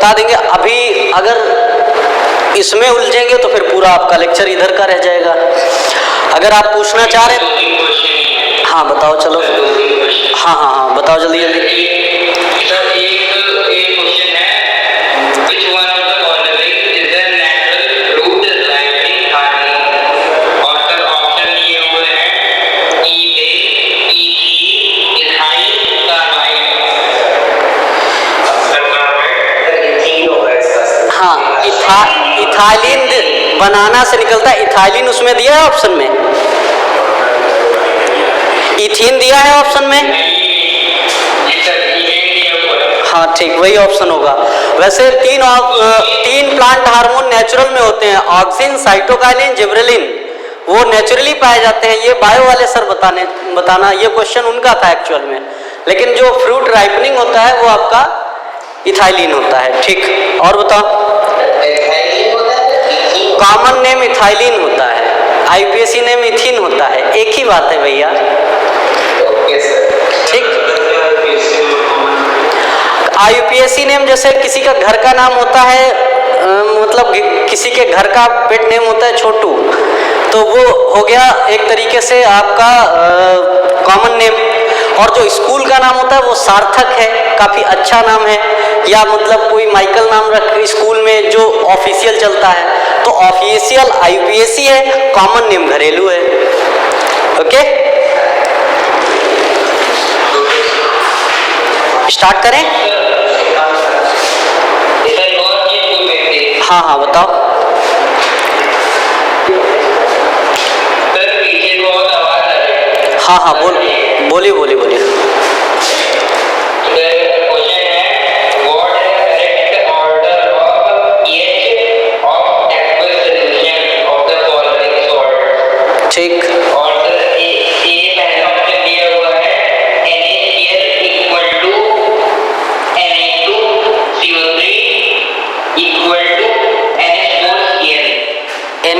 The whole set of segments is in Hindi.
बता देंगे। अभी अगर इसमें उलझेंगे तो फिर पूरा आपका लेक्चर इधर का रह जाएगा। अगर आप पूछना चाह रहे हैं, हाँ बताओ, चलो हाँ हाँ हाँ बताओ जल्दी जल्दी। इथाइलिन बनाना से निकलता है, इथाइलिन उसमें दिया है ऑप्शन में, इथीन दिया है ऑप्शन में, हाँ ठीक वही ऑप्शन होगा। वैसे तीन प्लांट हार्मोन नेचुरल में होते हैं, ऑक्सिन, साइटोकाइनिन, जिबरेलिन, वो नेचुरली पाए जाते हैं। ये बायो वाले सर बताना, ये क्वेश्चन उनका था एक्चुअल में, लेकिन जो फ्रूट राइपनिंग होता है वो आपका इथाइलिन होता है। ठीक, और बताओ। कॉमन नेम इथाइलिन होता है, आईपीएसी नेम इथीन होता है, एक ही बात है भैया। ठीक, आईपीएसी नेम जैसे किसी का घर का नाम होता है, मतलब किसी के घर का पेट नेम होता है छोटू, तो वो हो गया एक तरीके से आपका कॉमन नेम। और जो स्कूल का नाम होता है वो सार्थक है, काफी अच्छा नाम है, या मतलब कोई माइकल नाम रख स्कूल में जो ऑफिशियल चलता है, तो ऑफिशियल आईपीएसी है, कॉमन नेम घरेलू है। ओके, स्टार्ट करें। हाँ हाँ बताओ। हाँ हाँ बोलिए बोलिए बोलिए। ठीक,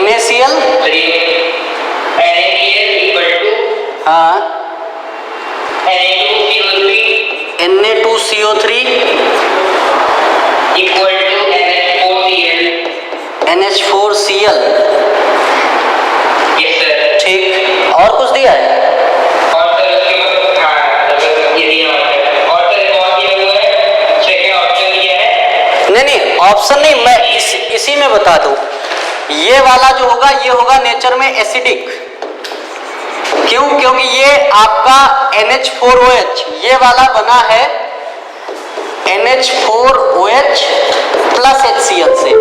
NaCl, हाँ Na2CO3 इक्वल टू NH4Cl। ठीक, और कुछ दिया है? नहीं ऑप्शन नहीं, मैं इसी में बता दूं। ये वाला जो होगा ये होगा नेचर में एसिडिक। क्यों? क्योंकि ये आपका NH4OH ये वाला बना है NH4OH प्लस HCl से,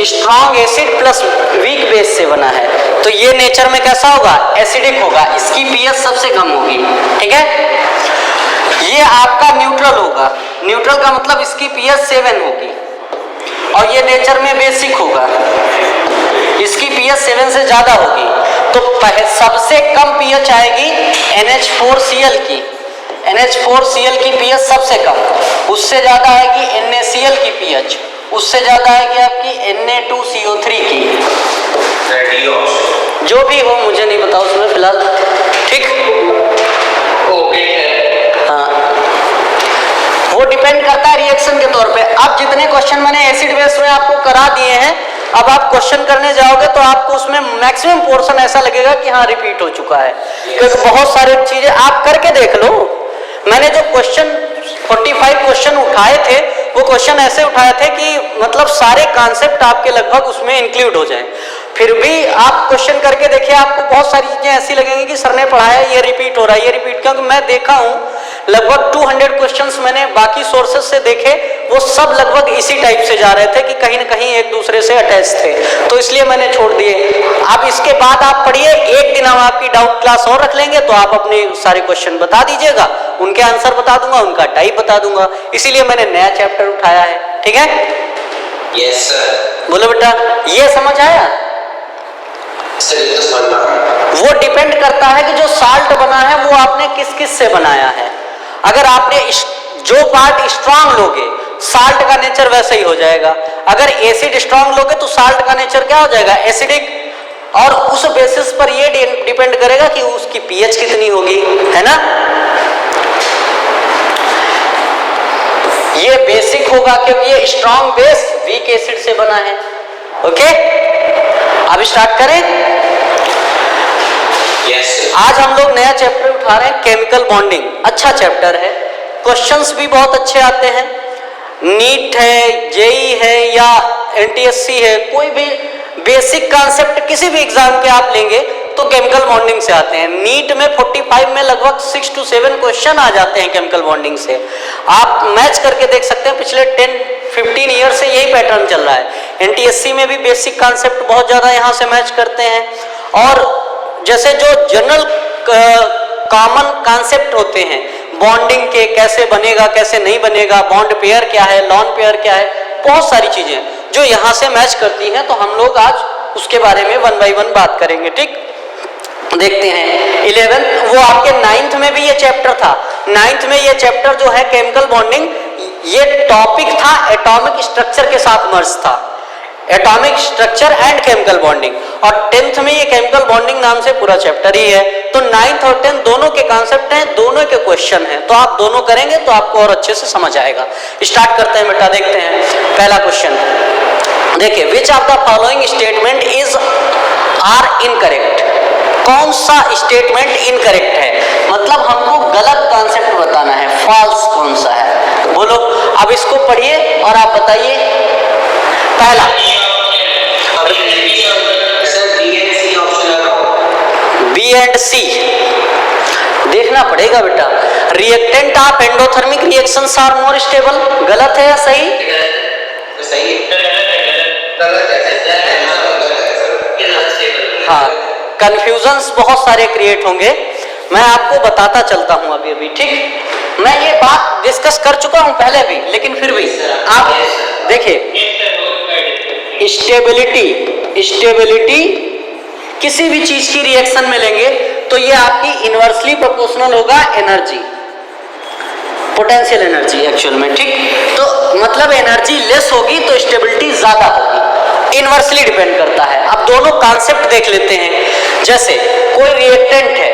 strong acid plus weak base से बना है, तो ये नेचर में कैसा होगा? एसिडिक होगा, इसकी पीएच सबसे कम होगी। ठीक है, ये आपका न्यूट्रल होगा, न्यूट्रल का मतलब इसकी पीएच 7 होगी, और ये नेचर में बेसिक होगा, इसकी पीएच 7 से ज्यादा होगी। तो सबसे कम पीएच आएगी NH4Cl की, NH4Cl की पीएच सबसे कम, उससे ज्यादा आएगी NaCl की पीएच, उससे ज्यादा आएगी आपकी Na2CO3 की। जो भी हो मुझे नहीं पता उसमें फिलहाल। ठीक, हाँ वो डिपेंड करता है रिएक्शन के तौर पे। अब जितने क्वेश्चन मैंने एसिड बेस में आपको करा दिए हैं, अब आप क्वेश्चन करने जाओगे तो आपको उसमें मैक्सिमम पोर्शन ऐसा लगेगा कि हाँ रिपीट हो चुका है, क्योंकि बहुत सारी चीजें आप करके देख लो। मैंने जो क्वेश्चन 45 क्वेश्चन उठाए थे वो क्वेश्चन ऐसे उठाए थे कि मतलब सारे कॉन्सेप्ट आपके लगभग उसमें इंक्लूड हो जाएं, फिर भी आप क्वेश्चन करके देखिए, आपको बहुत सारी चीजें ऐसी लगेंगी कि सर ने पढ़ाया ये रिपीट हो रहा है, ये रिपीट। क्योंकि मैं देखा हूँ लगभग 200 क्वेश्चंस मैंने बाकी सोर्सेज से देखे, वो सब लगभग इसी टाइप से जा रहे थे कि कहीं ना कहीं एक दूसरे से अटैच थे, तो इसलिए मैंने छोड़ दिए। अब इसके बाद आप पढ़िए, एक दिन हम आपकी डाउट क्लास और रख लेंगे, तो आप अपने सारे क्वेश्चन बता दीजिएगा, उनके आंसर बता दूंगा, उनका टाइप बता दूंगा, इसीलिए मैंने नया चैप्टर उठाया है। ठीक है, यस सर। बोलो बेटा, ये समझ आया? वो डिपेंड करता है कि जो साल्ट बना है वो आपने किस किस से बनाया है। अगर आपने जो पार्ट स्ट्रांग लोगे, साल्ट का नेचर वैसा ही हो जाएगा। अगर एसिड स्ट्रांग लोगे तो साल्ट का नेचर क्या हो जाएगा? एसिडिक। और उस बेसिस पर ये डिपेंड करेगा कि उसकी पीएच कितनी होगी, है ना। ये बेसिक होगा क्योंकि ये स्ट्रॉन्ग बेस वीक एसिड से बना है। ओके, अब स्टार्ट करें। Yes, sir. आज हम लोग नया चैप्टर उठा रहे हैं, केमिकल बॉन्डिंग। अच्छा चैप्टर है, क्वेश्चंस भी बहुत अच्छे आते हैं। नीट है, जेई है या एनटीएससी है, कोई भी बेसिक कॉन्सेप्ट किसी भी एग्जाम के आप लेंगे तो केमिकल बॉन्डिंग से आते हैं। नीट में 45 में लगभग 6 to 7 क्वेश्चन आ जाते हैं केमिकल बॉन्डिंग से। आप मैच करके देख सकते हैं, पिछले 10-15 ईयर से यही पैटर्न चल रहा है। एनटीएससी में भी बेसिक कॉन्सेप्ट बहुत ज्यादा यहाँ से मैच करते हैं, और जैसे जो जनरल कॉमन कॉन्सेप्ट होते हैं बॉन्डिंग के, कैसे बनेगा कैसे नहीं बनेगा, बॉन्ड पेयर क्या है, लॉन पेयर क्या है, बहुत सारी चीजें जो यहाँ से मैच करती हैं, तो हम लोग आज उसके बारे में 1 by 1 बात करेंगे। ठीक, देखते हैं 11th, वो आपके 9th में भी ये चैप्टर था। 9th में ये चैप्टर जो है केमिकल बॉन्डिंग, ये टॉपिक था एटॉमिक स्ट्रक्चर के साथ मर्ज था, atomic structure and chemical bonding. और 10th में ये केमिकल बॉन्डिंग नाम से पूरा चैप्टर ही है। तो 9th और 10th दोनों के कॉन्सेप्ट हैं, दोनों के क्वेश्चन हैं, तो आप दोनों करेंगे तो आपको और अच्छे से समझ आएगा। स्टार्ट करते हैं बेटा, देखते हैं पहला क्वेश्चन। देखिए, which of the following statement is are incorrect. कौन सा स्टेटमेंट इनकरेक्ट है, मतलब हमको गलत कॉन्सेप्ट बताना है, फॉल्स कौन सा है, बोलो। अब इसको पढ़िए और आप बताइए। पहला बी एंड सी देखना पड़ेगा बेटा। Reactant of endothermic reactions are more stable, गलत है या सही? हाँ, कंफ्यूजन्स बहुत सारे क्रिएट होंगे, मैं आपको बताता चलता हूं अभी अभी। ठीक, मैं ये बात डिस्कस कर चुका हूं पहले भी, लेकिन फिर भी आप देखिए, स्टेबिलिटी किसी भी चीज की रिएक्शन में लेंगे तो ये आपकी इनवर्सली प्रोपोर्शनल होगा एनर्जी, पोटेंशियल एनर्जी एक्चुअल में। ठीक, तो मतलब एनर्जी लेस होगी तो स्टेबिलिटी ज्यादा होगी, इनवर्सली डिपेंड करता है। अब दोनों कॉन्सेप्ट देख लेते हैं। जैसे कोई रिएक्टेंट है,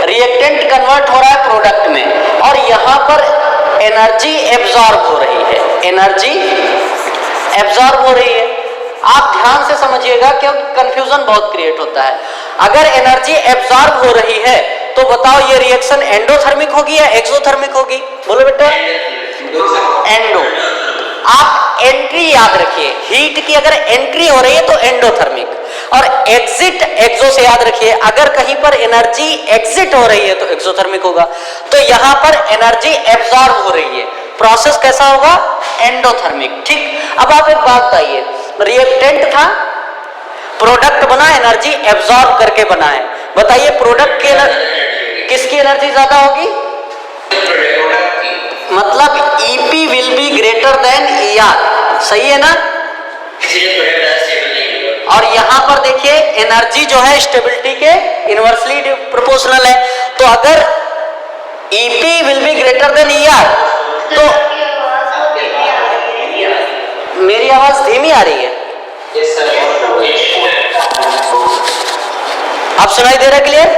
रिएक्टेंट कन्वर्ट हो रहा है प्रोडक्ट में, और यहां पर एनर्जी एब्जॉर्ब हो रही है, एनर्जी एब्जॉर्ब हो रही है। आप ध्यान से समझिएगा क्योंकि कंफ्यूजन बहुत क्रिएट होता है। अगर एनर्जी एब्जॉर्ब हो रही है तो बताओ ये रिएक्शन एंडोथर्मिक होगी या एक्सोथर्मिक होगी, बोलो बेटा। एंडो। आप एंट्री याद रखिए, हीट की अगर एंट्री हो रही है तो एंडोथर्मिक, और एग्जिट एक्सो से याद रखिए, अगर कहीं पर एनर्जी एग्जिट हो रही है तो एक्सोथर्मिक होगा। तो यहां पर एनर्जी एब्जॉर्ब हो रही है, प्रोसेस कैसा होगा, एंडोथर्मिक। ठीक, अब आप एक बात बताइए, रिएक्टेंट था, प्रोडक्ट बना, एनर्जी एब्जॉर्ब करके बना है, बताइए प्रोडक्ट की किसकी एनर्जी ज्यादा होगी, मतलब EP will be greater than ER, सही है ना। और यहां पर देखिए एनर्जी जो है स्टेबिलिटी के इनवर्सली प्रोपोर्शनल है, तो अगर EP will be greater than ER तो मेरी आवाज धीमी आ रही है, आप सुनाई दे रहा है क्लियर?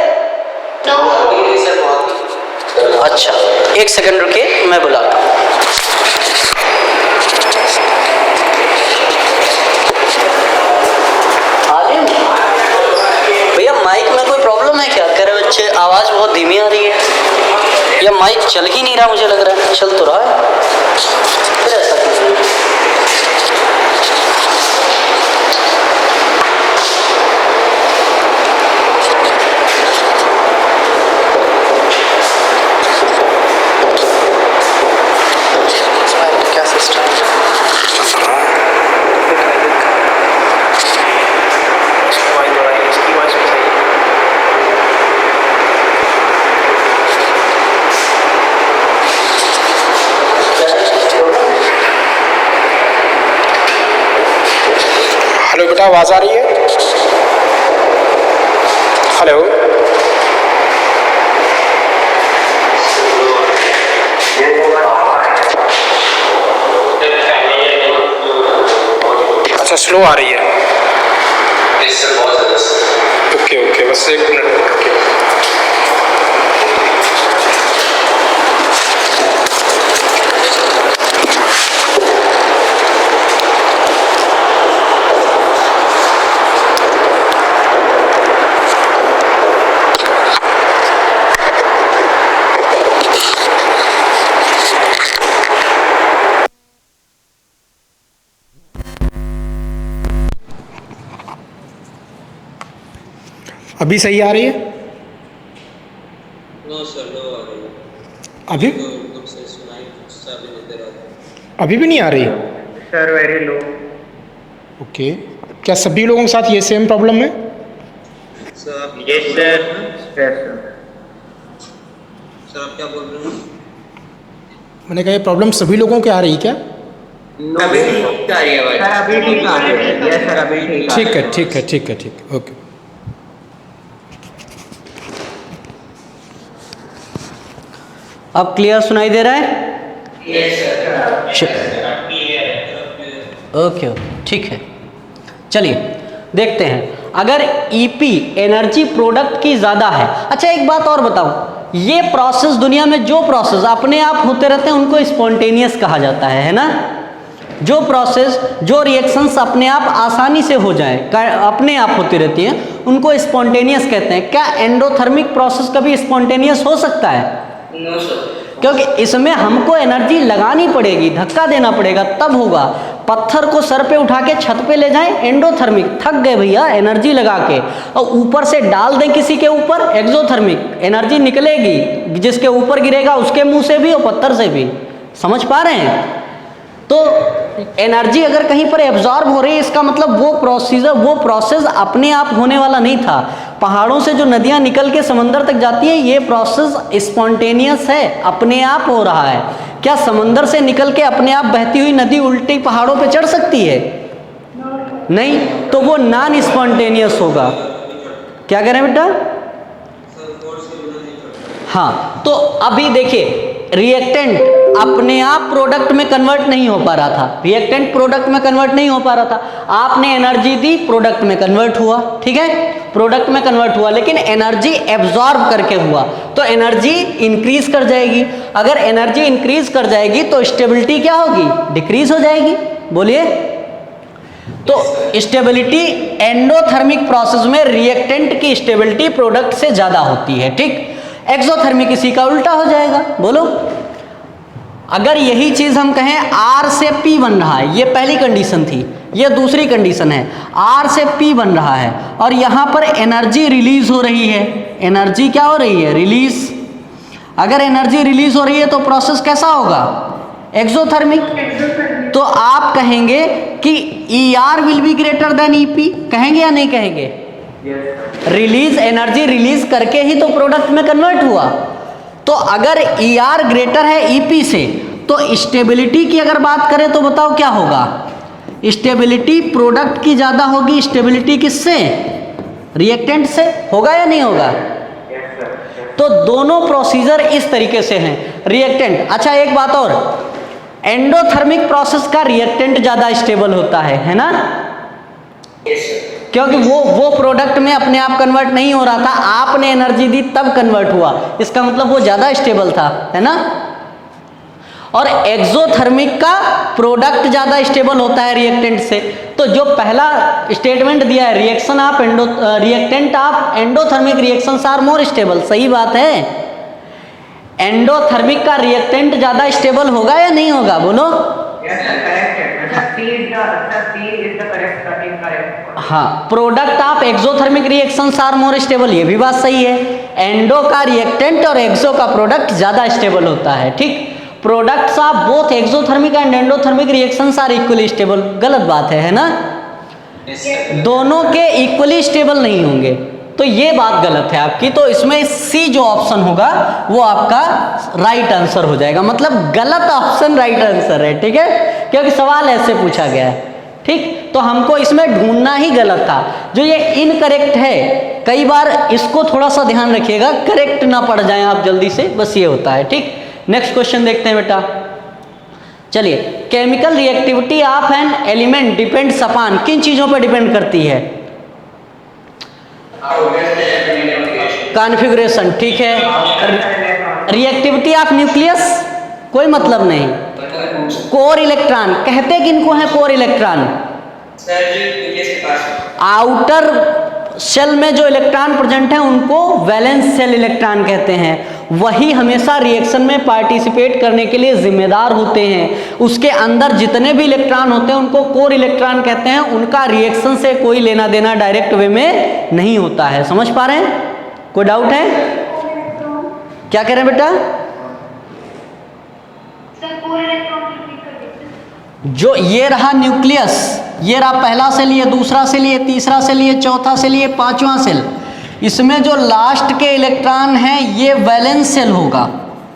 अच्छा, एक सेकंड रुकिए, मैं बुलाता हूँ। भैया माइक में कोई प्रॉब्लम है क्या? कह रहे बच्चे आवाज बहुत धीमी आ रही है, या माइक चल ही नहीं रहा, मुझे लग रहा है चल तो रहा है, फिर ऐसा क्यों? हेलो बेटा, आवाज आ रही है? हेलो, अच्छा स्लो आ रही है। ओके ओके, बस एक मिनट। अभी सही आ रही है? नो सर, लो आ रही है। अभी तो एकदम से सुनाई सा भी नहीं दे रहा था। अभी भी नहीं आ रही? Sir very low. ओके, क्या सभी लोगों के साथ ये सेम प्रॉब्लम है? सर आप yes sir, yes sir. Sir आप क्या बोल रहे हैं? मैंने कहा ये प्रॉब्लम सभी लोगों के आ रही क्या? अभी ठीक आ रही है सर अभी ठीक आ रही है। यस सर, अभी ठीक आ ठीक रही है, ठीक है, ठीक है, ठीक है, ओके। अब क्लियर सुनाई दे रहा है? ओके ओके, ठीक है। चलिए देखते हैं, अगर ईपी एनर्जी प्रोडक्ट की ज़्यादा है। अच्छा एक बात और बताऊं, ये प्रोसेस दुनिया में जो प्रोसेस अपने आप होते रहते हैं उनको स्पॉन्टेनियस कहा जाता है ना? जो प्रोसेस, जो रिएक्शंस अपने आप आसानी से हो जाए, अपने आप होती रहती हैं, उनको स्पॉन्टेनियस कहते हैं। क्या एंडोथर्मिक प्रोसेस कभी स्पॉन्टेनियस हो सकता है? No sir. क्योंकि इसमें हमको एनर्जी लगानी पड़ेगी, धक्का देना पड़ेगा, तब होगा। पत्थर को सर पे उठा के छत पे ले जाएं, एंडोथर्मिक, थक गए भैया एनर्जी लगा के, और ऊपर से डाल दें किसी के ऊपर, एक्सोथर्मिक, एनर्जी निकलेगी, जिसके ऊपर गिरेगा उसके मुंह से भी और पत्थर से भी। समझ पा रहे हैं? तो एनर्जी अगर कहीं पर एब्जॉर्ब हो रही है, इसका मतलब वो प्रोसेस अपने आप होने वाला नहीं था। पहाड़ों से जो नदियां निकल के समंदर तक जाती है, ये प्रोसेस स्पॉन्टेनियस है, अपने आप हो रहा है। क्या समंदर से निकल के अपने आप बहती हुई नदी उल्टी पहाड़ों पे चढ़ सकती है? नहीं, तो वो नॉन स्पॉन्टेनियस होगा। क्या कह रहे हैं बेटा? हाँ, तो अभी देखिए, रिएक्टेंट अपने आप प्रोडक्ट में कन्वर्ट नहीं हो पा रहा था, रिएक्टेंट प्रोडक्ट में कन्वर्ट नहीं हो पा रहा था। आपने एनर्जी दी, प्रोडक्ट में कन्वर्ट हुआ, ठीक है, प्रोडक्ट में कन्वर्ट हुआ, लेकिन एनर्जी एब्जॉर्ब करके हुआ, तो एनर्जी इंक्रीज कर जाएगी। अगर एनर्जी इंक्रीज कर जाएगी तो स्टेबिलिटी क्या होगी? डिक्रीज हो जाएगी। बोलिए। तो स्टेबिलिटी एंडोथर्मिक प्रोसेस में रिएक्टेंट की स्टेबिलिटी प्रोडक्ट से ज्यादा होती है, ठीक। एक्सोथर्मिक इसी का उल्टा हो जाएगा। बोलो, अगर यही चीज हम कहें R से P बन रहा है, ये पहली कंडीशन थी, ये दूसरी कंडीशन है, R से P बन रहा है और यहां पर एनर्जी रिलीज हो रही है। एनर्जी क्या हो रही है? रिलीज। अगर एनर्जी रिलीज हो रही है तो प्रोसेस कैसा होगा? एक्सोथर्मिक। तो आप कहेंगे कि ER will be greater than EP, कहेंगे या नहीं कहेंगे? रिलीज, एनर्जी रिलीज करके ही तो प्रोडक्ट में कन्वर्ट हुआ। तो अगर ER ग्रेटर है EP से, तो स्टेबिलिटी की अगर बात करें तो बताओ क्या होगा? स्टेबिलिटी प्रोडक्ट की ज्यादा होगी। स्टेबिलिटी किससे? रिएक्टेंट से। होगा या नहीं होगा? तो दोनों प्रोसीजर इस तरीके से हैं। रिएक्टेंट, अच्छा एक बात और, एंडोथर्मिक प्रोसेस का रिएक्टेंट ज्यादा स्टेबल होता है ना? क्योंकि वो प्रोडक्ट में अपने आप कन्वर्ट नहीं हो रहा था, आपने एनर्जी दी तब कन्वर्ट हुआ, इसका मतलब वो ज्यादा स्टेबल था, है ना? और एक्सोथर्मिक का प्रोडक्ट ज्यादा स्टेबल होता है रिएक्टेंट से। तो जो पहला स्टेटमेंट दिया है, reactant of endothermic reactions are more stable, सही बात है। एंडोथर्मिक का रिएक्टेंट ज्यादा स्टेबल होगा या नहीं होगा? बोलो। हाँ, product of exothermic reactions are more stable, ये भी बात सही है। एंडो का रिएक्टेंट और एक्सो का प्रोडक्ट ज्यादा स्टेबल होता है, ठीक। Products of both exothermic and endothermic reactions are equally stable, गलत बात है ना? दोनों के इक्वली स्टेबल नहीं होंगे, तो ये बात गलत है आपकी। तो इसमें सी जो ऑप्शन होगा वो आपका राइट आंसर हो जाएगा, मतलब गलत ऑप्शन राइट आंसर है, ठीक है, क्योंकि सवाल ऐसे पूछा गया है, ठीक। तो हमको इसमें ढूंढना ही गलत था। जो ये इनकरेक्ट है, कई बार इसको थोड़ा सा ध्यान रखिएगा, करेक्ट ना पड़ जाए आप जल्दी से, बस ये होता है, ठीक। नेक्स्ट क्वेश्चन देखते हैं बेटा। चलिए, chemical reactivity of an element depends upon, किन चीजों पर डिपेंड करती है? कॉन्फ़िगरेशन, ठीक है। रिएक्टिविटी ऑफ न्यूक्लियस, कोई मतलब नहीं। कोर इलेक्ट्रॉन, कहते किनको है कोर इलेक्ट्रॉन? आउटर शेल में जो इलेक्ट्रॉन प्रेजेंट है उनको वैलेंस शेल इलेक्ट्रॉन कहते हैं। वही हमेशा रिएक्शन में पार्टिसिपेट करने के लिए जिम्मेदार होते हैं। उसके अंदर जितने भी इलेक्ट्रॉन होते हैं उनको कोर इलेक्ट्रॉन कहते हैं। उनका रिएक्शन से कोई लेना देना डायरेक्ट वे में नहीं होता है। समझ पा रहे हैं? कोई डाउट है? क्या कह रहे हैं बेटा? जो ये रहा न्यूक्लियस, ये रहा पहला सेल, ये दूसरा सेल, ये तीसरा सेल, ये चौथा सेल, ये पांचवा सेल। इसमें जो लास्ट के इलेक्ट्रॉन हैं ये वैलेंस सेल होगा,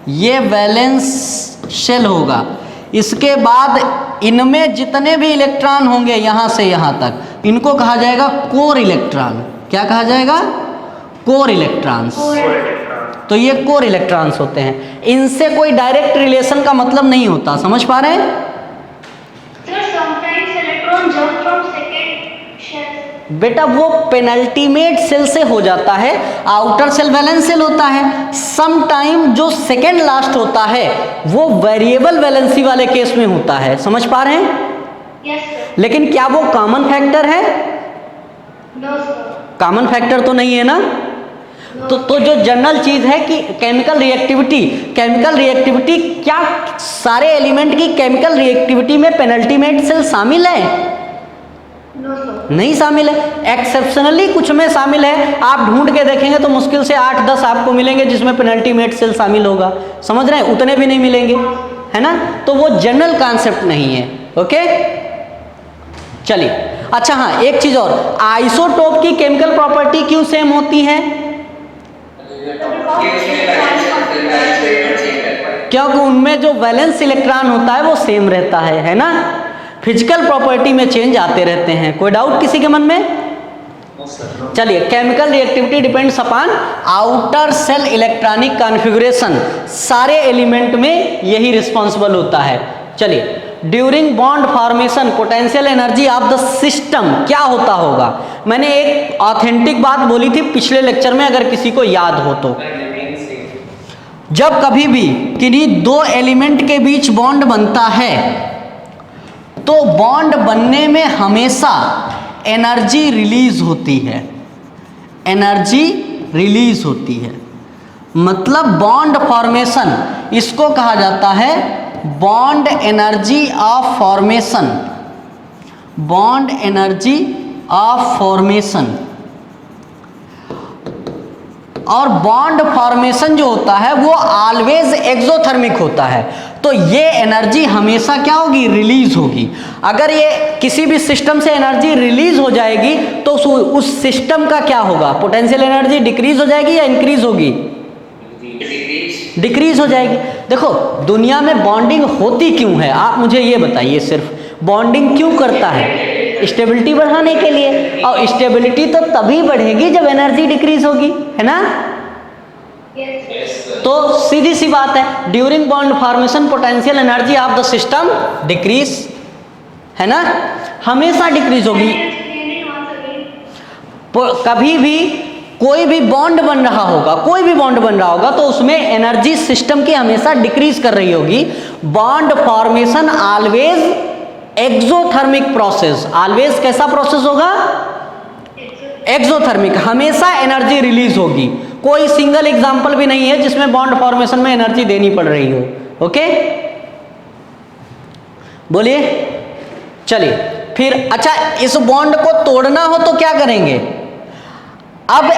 ये वैलेंस शेल होगा। इसके बाद इनमें जितने भी इलेक्ट्रॉन होंगे यहाँ से यहाँ तक, इनको कहा जाएगा कोर इलेक्ट्रॉन। क्या कहा जाएगा? Core electrons. तो ये कोर इलेक्ट्रॉन्स होते हैं। इनसे कोई डायरेक्ट रिलेशन का मतलब नहीं होता। समझ पा रहे हैं? बेटा वो पेनल्टीमेट सेल से हो जाता है, आउटर सेल वैलेंस सेल होता है। सम टाइम जो सेकेंड लास्ट होता है वो वेरिएबल वैलेंसी वाले केस में होता है। समझ पा रहे हैं? yes, लेकिन क्या वो कॉमन फैक्टर है? no, कॉमन फैक्टर तो नहीं है ना। तो जो जनरल चीज है कि केमिकल रिएक्टिविटी, क्या सारे एलिमेंट की केमिकल रिएक्टिविटी में पेनल्टीमेट सेल शामिल है? no, नहीं शामिल है। एक्सेप्शनली कुछ में शामिल है। आप ढूंढ के देखेंगे तो मुश्किल से 8-10 आपको मिलेंगे जिसमें पेनल्टीमेट सेल शामिल होगा। समझ रहे हैं? उतने भी नहीं मिलेंगे, है ना। तो वो जनरल कॉन्सेप्ट नहीं है। ओके, चलिए। अच्छा हाँ, एक चीज और, आइसोटोप की केमिकल प्रॉपर्टी क्यों सेम होती है? क्योंकि उनमें जो वैलेंस इलेक्ट्रॉन होता है वो सेम रहता है ना। फिजिकल प्रॉपर्टी में चेंज आते रहते हैं। कोई डाउट किसी के मन में? चलिए, chemical reactivity depends upon outer shell electronic configuration. सारे एलिमेंट में यही रिस्पॉन्सिबल होता है। चलिए, during bond formation potential energy of the system क्या होता होगा? मैंने एक ऑथेंटिक बात बोली थी पिछले लेक्चर में, अगर किसी को याद हो तो। जब कभी भी किन्हीं दो एलिमेंट के बीच बॉन्ड बनता है तो बॉन्ड बनने में हमेशा एनर्जी रिलीज होती है। एनर्जी रिलीज होती है, मतलब बॉन्ड फॉर्मेशन, इसको कहा जाता है bond energy of formation. Bond energy of formation. और बॉन्ड फॉर्मेशन जो होता है वो ऑलवेज एक्सोथर्मिक होता है। तो ये एनर्जी हमेशा क्या होगी? रिलीज होगी। अगर ये किसी भी सिस्टम से एनर्जी रिलीज हो जाएगी तो उस सिस्टम का क्या होगा? पोटेंशियल एनर्जी डिक्रीज हो जाएगी या इंक्रीज होगी? डिक्रीज हो जाएगी। देखो, दुनिया में बॉन्डिंग होती क्यों है? आप मुझे ये बताइए, सिर्फ बॉन्डिंग क्यों करता है? स्टेबिलिटी बढ़ाने के लिए। और स्टेबिलिटी तो तभी बढ़ेगी जब एनर्जी डिक्रीज होगी, है ना। तो सीधी सी बात है, during bond formation potential energy of the system decrease, है ना, हमेशा डिक्रीज होगी। कभी भी कोई भी बॉन्ड बन रहा होगा, कोई भी बॉन्ड बन रहा होगा तो उसमें एनर्जी सिस्टम की हमेशा डिक्रीज कर रही होगी। Bond formation always exothermic process. Always कैसा प्रोसेस होगा? एक्सोथर्मिक। हमेशा एनर्जी रिलीज होगी। कोई सिंगल एग्जांपल भी नहीं है जिसमें बॉन्ड फॉर्मेशन में एनर्जी देनी पड़ रही हो। ओके, बोलिए। चलिए फिर, अच्छा, इस बॉन्ड को तोड़ना हो तो क्या करेंगे? अब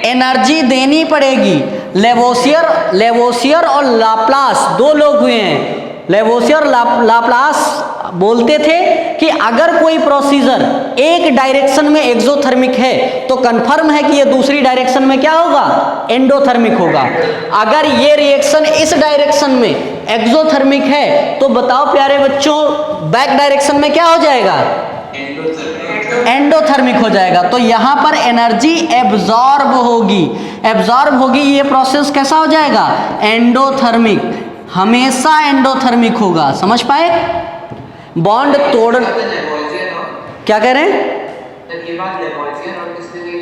एनर्जी देनी पड़ेगी। लेवोसियर और लाप्लास दो लोग हुए हैं। लेवोसियर लाप्लास बोलते थे कि अगर कोई प्रोसीजर एक डायरेक्शन में एक्सोथर्मिक है तो कंफर्म है कि ये दूसरी डायरेक्शन में क्या होगा? एंडोथर्मिक होगा। अगर ये रिएक्शन इस डायरेक्शन में एक्सोथर्मिक है तो बताओ प्यारे बच्चों, बैक डायरेक्शन में क्या हो जाएगा? एंडोथर्मिक हो जाएगा। तो यहां पर एनर्जी एब्जॉर्ब होगी। एब्जॉर्ब होगी, ये प्रोसेस कैसा हो जाएगा? एंडोथर्मिक। हमेशा एंडोथर्मिक होगा। समझ पाए? बॉन्ड तोड़, क्या कह रहे हैं?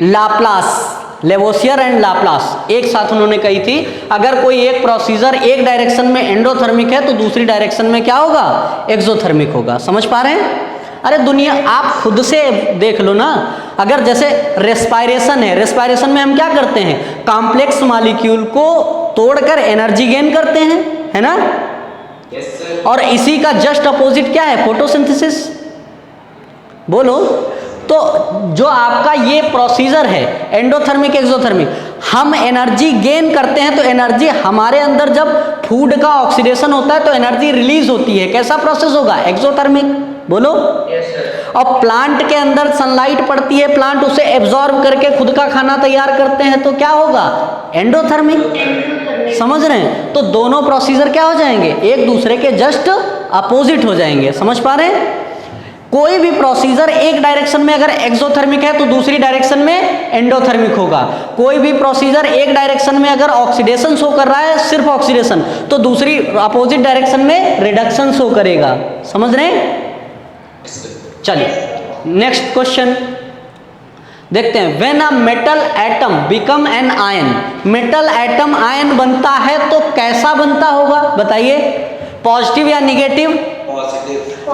लाप्लास, लेवोसियर एंड लाप्लास एक साथ उन्होंने कही थी, अगर कोई एक प्रोसीजर एक डायरेक्शन में एंडोथर्मिक है तो दूसरी डायरेक्शन में क्या होगा? एक्सोथर्मिक होगा। समझ पा रहे हैं? अरे दुनिया, आप खुद से देख लो ना। अगर जैसे रेस्पायरेशन है, रेस्पायरेशन में हम क्या करते हैं? कॉम्प्लेक्स मॉलिक्यूल को तोड़कर एनर्जी गेन करते हैं, है ना। और इसी का जस्ट अपोजिट क्या है, फोटोसिंथेसिस। बोलो। तो जो आपका ये प्रोसीजर है एंडोथर्मिक एक्सोथर्मिक, हम एनर्जी गेन करते हैं तो एनर्जी हमारे अंदर जब फूड का ऑक्सीडेशन होता है तो एनर्जी रिलीज होती है। कैसा प्रोसेस होगा, एक्सोथर्मिक। बोलो। और प्लांट के अंदर सनलाइट पड़ती है, प्लांट उसे एब्जॉर्ब करके खुद का खाना तैयार करते हैं तो क्या होगा, एंडोथर्मिक। समझ रहे हैं। तो दोनों प्रोसीजर क्या हो जाएंगे, एक दूसरे के जस्ट अपोजिट हो जाएंगे। समझ पा रहे हैं। कोई भी प्रोसीजर एक डायरेक्शन में अगर एक्सोथर्मिक है तो दूसरी डायरेक्शन में एंडोथर्मिक होगा। कोई भी प्रोसीजर एक डायरेक्शन में अगर ऑक्सीडेशन शो कर रहा है, सिर्फ ऑक्सीडेशन, तो दूसरी अपोजिट डायरेक्शन में रिडक्शन शो करेगा। समझ रहे हैं। चलिए नेक्स्ट क्वेश्चन देखते हैं। When a metal atom become an ion, metal atom ion बनता है तो कैसा बनता होगा बताइए, पॉजिटिव या निगेटिव।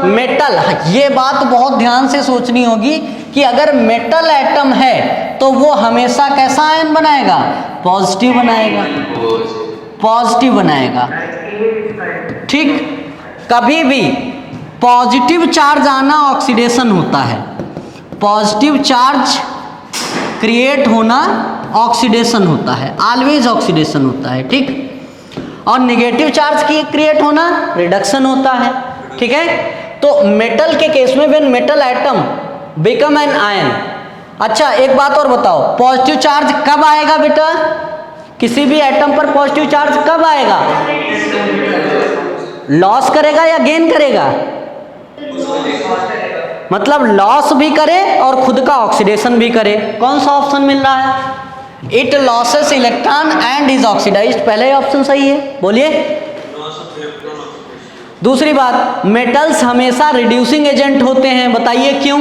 मेटल, ये बात बहुत ध्यान से सोचनी होगी कि अगर मेटल एटम है तो वो हमेशा कैसा आयन बनाएगा, पॉजिटिव बनाएगा, पॉजिटिव बनाएगा। ठीक। कभी भी पॉजिटिव चार्ज आना ऑक्सीडेशन होता है, पॉजिटिव चार्ज क्रिएट होना ऑक्सीडेशन होता है, ऑलवेज ऑक्सीडेशन होता है। ठीक। और नेगेटिव चार्ज की क्रिएट होना रिडक्शन होता है। ठीक है। तो मेटल के केस में when metal atom become an ion. अच्छा एक बात और बताओ, पॉजिटिव चार्ज कब आएगा बेटा, किसी भी एटम पर पॉजिटिव चार्ज कब आएगा, लॉस करेगा या गेन करेगा, मतलब लॉस भी करे और खुद का ऑक्सीडेशन भी करे। कौन सा ऑप्शन मिल रहा है, it loses electron and is oxidised, पहले ऑप्शन सही है। बोलिए। दूसरी बात, मेटल्स हमेशा रिड्यूसिंग एजेंट होते हैं, बताइए क्यों,